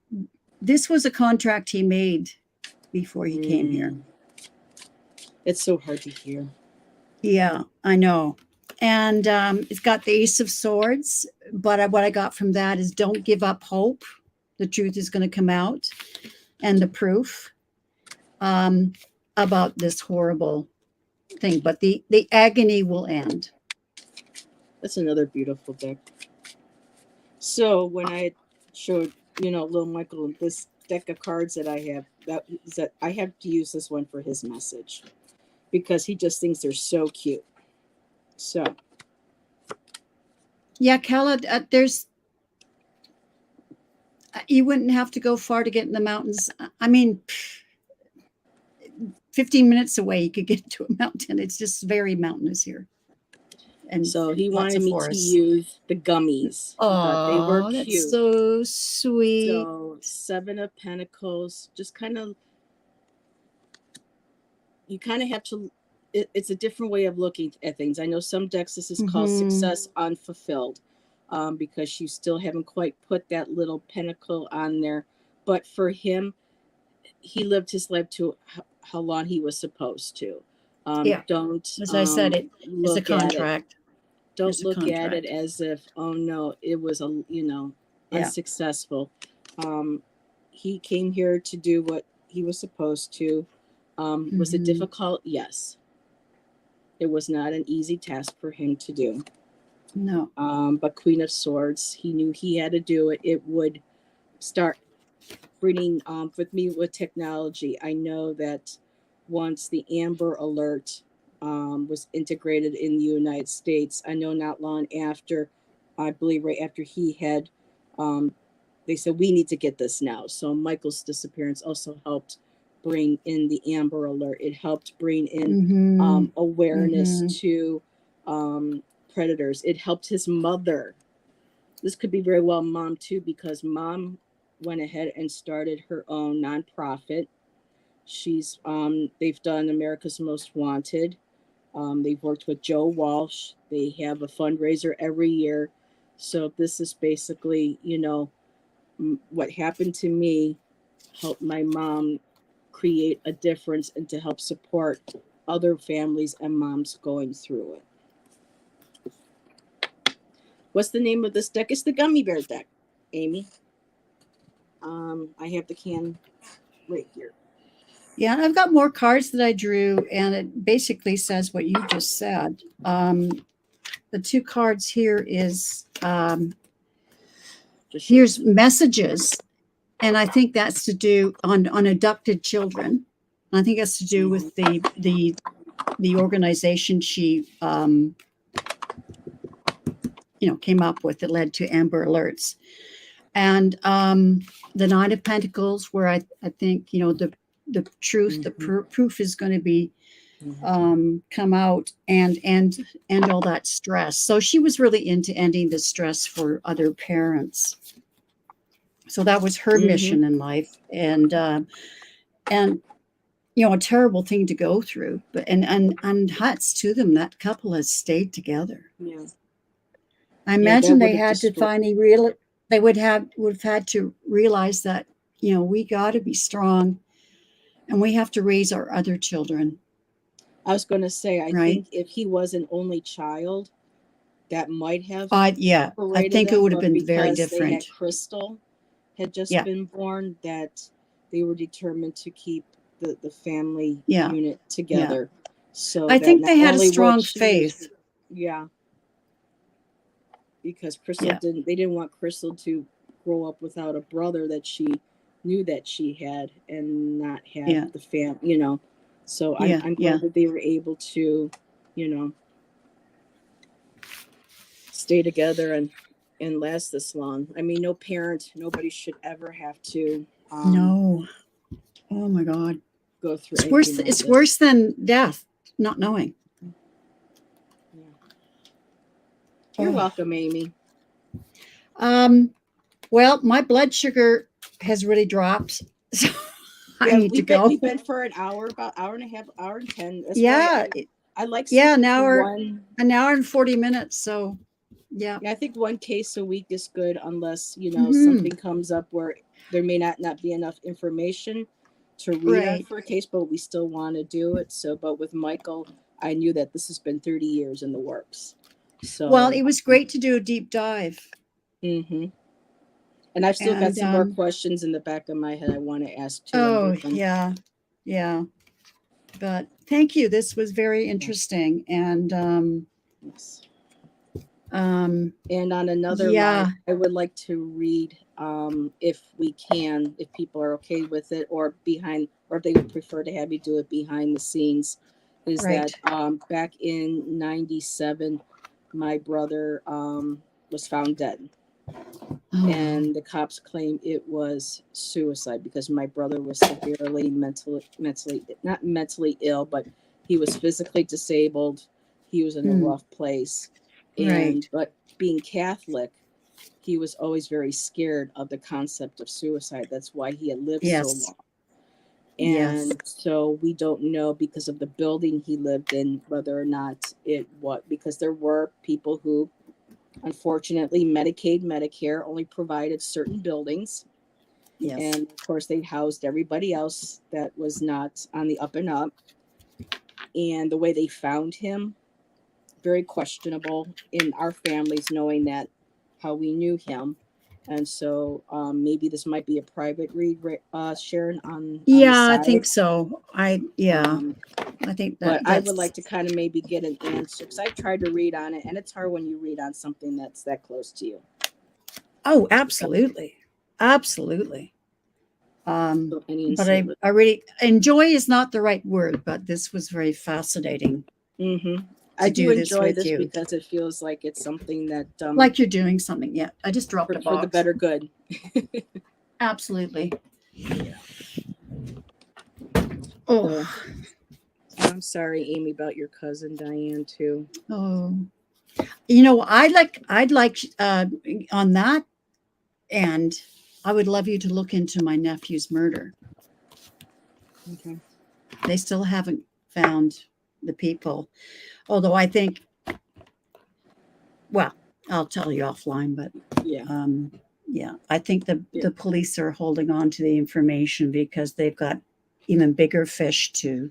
this was a contract he made before he came here. It's so hard to hear. Yeah, I know. And it's got the Ace of Swords, but what I got from that is don't give up hope. The truth is going to come out, and the proof about this horrible thing. But the agony will end. That's another beautiful deck. So when I showed, little Michael this deck of cards that I have, that I have to use this one for his message, because he just thinks they're so cute. So. Yeah, Kala, you wouldn't have to go far to get in the mountains. I mean, 15 minutes away, you could get to a mountain. It's just very mountainous here. And so he wanted me to use the gummies. Oh, they were cute. That's so sweet. So 7 of Pentacles, just you kind of have to, it's a different way of looking at things. I know some decks, this is called Success Unfulfilled, because you still haven't quite put that little pentacle on there. But for him, he lived his life to how long he was supposed to. Don't, as I said, it's a contract. Don't look at it as if, oh no, it was unsuccessful. He came here to do what he was supposed to. Was it difficult? Yes. It was not an easy task for him to do. No. But Queen of Swords, he knew he had to do it. It would start bringing, with me with technology. I know that once the Amber Alert was integrated in the United States, I know not long after, I believe right after he had, they said, we need to get this now. So Michael's disappearance also helped bring in the Amber Alert. It helped bring in awareness to predators. It helped his mother. This could be very well mom too, because mom went ahead and started her own nonprofit. She's they've done America's Most Wanted. They've worked with Joe Walsh. They have a fundraiser every year. So this is basically, what happened to me helped my mom create a difference and to help support other families and moms going through it. What's the name of this deck? It's the Gummy Bear deck, Amy. I have the can right here. Yeah, I've got more cards that I drew, and it basically says what you just said. The 2 cards here is here's messages, and I think that's to do on abducted children. I think that's to do with the organization she came up with that led to Amber Alerts. And the Nine of Pentacles, where I think, the truth, the proof is going to be come out and all that stress. So she was really into ending the stress for other parents. So that was her mission in life. And a terrible thing to go through, but and hats to them, that couple has stayed together. Yeah. I imagine they had to finally they would have had to realize that, we got to be strong and we have to raise our other children. I was going to say, I think if he was an only child, that might have. I think it would have been very different. They had Crystal had just been born, that they were determined to keep the family unit together. So I think they had a strong faith. Because Crystal they didn't want Crystal to grow up without a brother that she knew that she had and not have the family, So I'm glad that they were able to, stay together and last this long. I mean, nobody should ever have to. No. Oh my God. Go through. It's worse. It's worse than death. Not knowing. Yeah. You're welcome, Amy. Well, my blood sugar has really dropped. So I need to go. We've been for an hour, about hour and a half, hour and 10. That's I like an hour and 40 minutes. So yeah, I think one case a week is good, unless something comes up where there may not be enough information to read on for a case, but we still want to do it. So, but with Michael, I knew that this has been 30 years in the works. So, well, it was great to do a deep dive. And I've still got some more questions in the back of my head I want to ask too. Oh, yeah. But thank you. This was very interesting. And and on another line, I would like to read, if we can, if people are okay with it, or if they would prefer to have you do it behind the scenes, is that back in 97, my brother was found dead. And the cops claim it was suicide because my brother was severely not mentally ill, but he was physically disabled. He was in a rough place. But being Catholic, he was always very scared of the concept of suicide. That's why he had lived so long. And so we don't know, because of the building he lived in, whether or not because there were people who, unfortunately, Medicaid, Medicare only provided certain buildings. And of course, they housed everybody else that was not on the up and up. And the way they found him, very questionable in our families, knowing that how we knew him. And so maybe this might be a private read, Sharon, on I think so. I think that. But I would like to kind of maybe get an answer, because I've tried to read on it, and it's hard when you read on something that's that close to you. Oh, absolutely. Absolutely. But I really, enjoy is not the right word, but this was very fascinating. I do enjoy this because it feels like it's something that like you're doing something. Yeah, I just dropped a box. For the better good. Absolutely. I'm sorry, Amy, about your cousin Diane too. I'd like on that end, I would love you to look into my nephew's murder. Okay. They still haven't found the people. Although I think, well, I'll tell you offline, but I think the police are holding on to the information because they've got even bigger fish to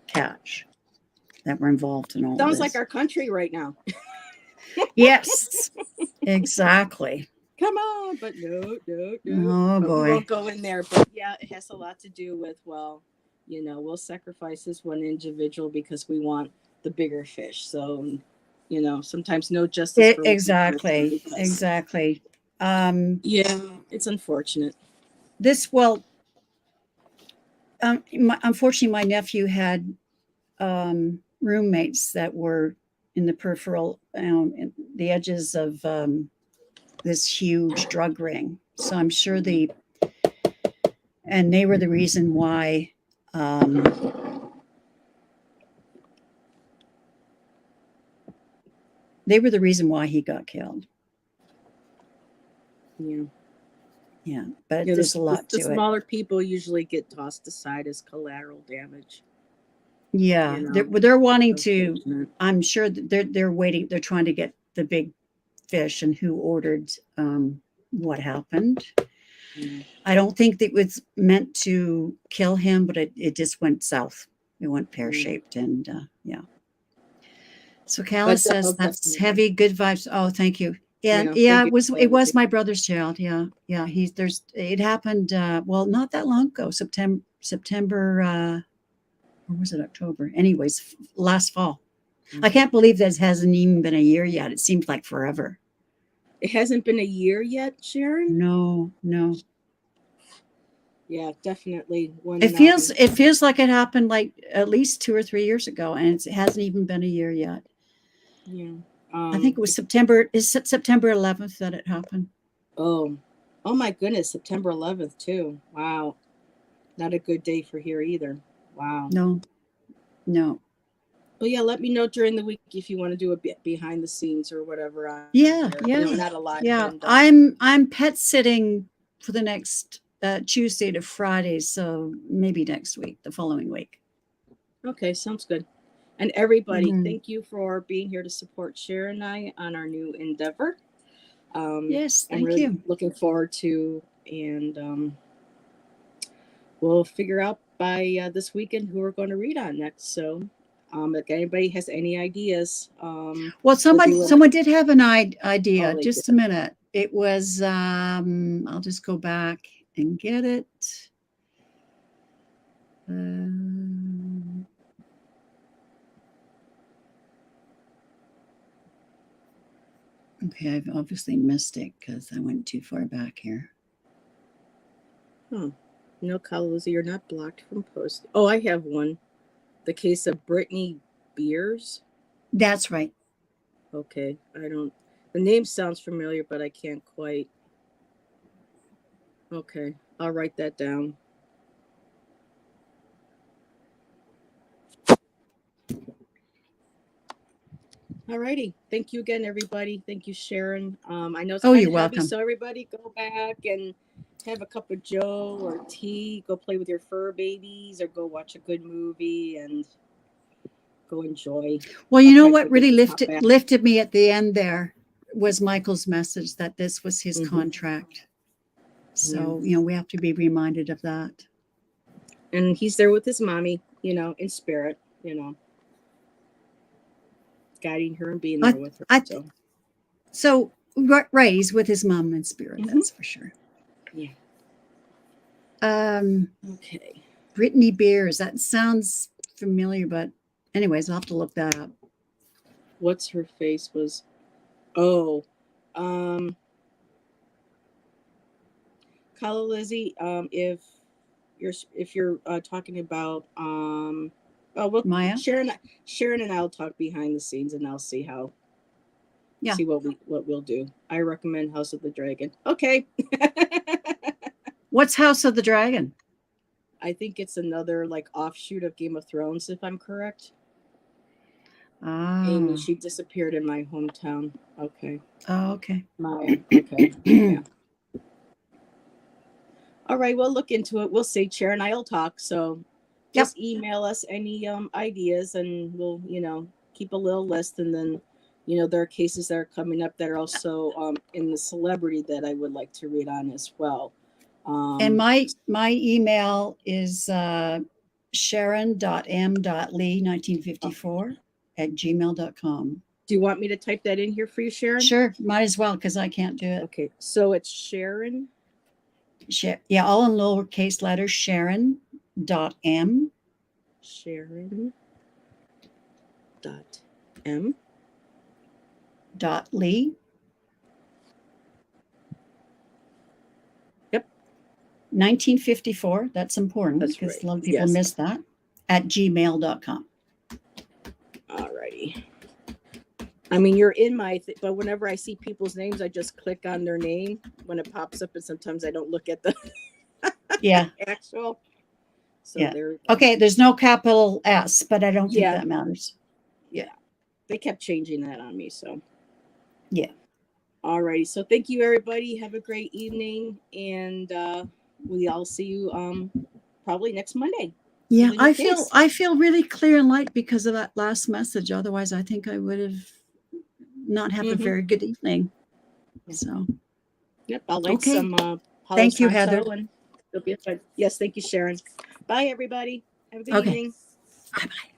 catch that were involved in all Sounds this. Like our country right now. Yes, exactly. Come on, but no. Oh, boy. We won't go in there, but it has a lot to do with, we'll sacrifice this one individual because we want the bigger fish. So, sometimes no justice. Exactly. it's unfortunate. this, well, unfortunately, my nephew had roommates that were in the peripheral, in the edges of this huge drug ring. So I'm sure and they were the reason why. They were the reason why he got killed. Yeah. Yeah, but Yeah, there's a lot the to it. smaller people usually get tossed aside as collateral damage. Yeah, You know, they're wanting to. unfortunate. I'm sure that they're waiting. They're trying to get the big fish and who ordered what happened. Yeah. I don't think that it was meant to kill him, but it just went south. It went pear shaped, and yeah. So Calla says that's definitely. heavy, good vibes. Oh, thank you. And Yeah, yeah, thank you. it was my brother's child. Yeah, yeah. It happened. Well, not that long ago. September. Or was it October? Anyways, last fall. I can't believe this hasn't even been a year yet. It seems like forever. It hasn't been a year yet, Sharon? No. Yeah, definitely. It feels like it happened like at least 2 or 3 years ago, and it hasn't even been a year yet. Yeah. I think it was September. Is it September 11th that it happened? Oh my goodness, September 11th too. Wow. Not a good day for here either. Wow. No. But yeah, let me know during the week if you want to do a bit behind the scenes or whatever. Yeah. Not a lot. Yeah. And, I'm pet sitting for the next Tuesday to Friday, so maybe next week, the following week. Okay, sounds good. And everybody, thank you for being here to support Sharon and I on our new endeavor. Yes, I'm thank really you. looking forward to, and we'll figure out by this weekend who we're going to read on next. So, if anybody has any ideas, well, someone did have an idea. Oh, Just a minute. It was. I'll just go back and get it. Okay, I've obviously missed it because I went too far back here. No, Kaluzi, you're not blocked from posting. Oh, I have one. The case of Brittany Beers. That's right. Okay, I don't. The name sounds familiar, but I can't quite. Okay, I'll write that down. Alrighty. Thank you again, everybody. Thank you, Sharon. I know it's kind of you're heavy, welcome. so everybody go back and have a cup of joe or tea. Go play with your fur babies or go watch a good movie and go enjoy. Well, you know what really lifted me at the end there was Michael's message that this was his contract. So, we have to be reminded of that. And he's there with his mommy, in spirit, guiding her and being there with her. So, right, he's with his mom in spirit, that's for sure. Yeah. Okay. Brittany Beers, that sounds familiar, but anyways, I'll have to look that up. What's her face was? Oh, Kala Lizzie, if you're talking about Maya? Sharon and I'll talk behind the scenes and I'll see see what we'll do. I recommend House of the Dragon. Okay. What's House of the Dragon? I think it's another like offshoot of Game of Thrones, if I'm correct. Amy, she disappeared in my hometown. Okay. Oh, okay. Maya. Okay. Yeah. All right, we'll look into it. We'll see. Sharon and I'll talk. So just email us any ideas and we'll, keep a little list. And then, there are cases that are coming up that are also in the celebrity that I would like to read on as well. And my email is sharon.m.lee1954@gmail.com. Do you want me to type that in here for you, Sharon? Sure, might as well because I can't do it. Okay, so it's Sharon. All in lowercase letters, Sharon.m. Sharon.m. Lee. Yep. 1954. That's important That's because right. a lot of people Yes. miss that. At gmail.com. Alrighty. I mean, you're in my, but whenever I see people's names, I just click on their name when it pops up, and sometimes I don't look at the Yeah. actual. So Yeah. they're Okay. There's no capital S, but I don't think Yeah. that matters. Yeah. They kept changing that on me. So, Yeah. alrighty. So thank you, everybody. Have a great evening. And we all see you probably next Monday. Yeah. with a new case. I feel really clear and light because of that last message. Otherwise, I think I would have not have a very good evening. Yeah. So, Yep. I'll light okay. some Thank you, Holo's Heather. and it'll be fun. Yes. Thank you, Sharon. Bye, everybody. Have a good Okay. evening. Bye-bye.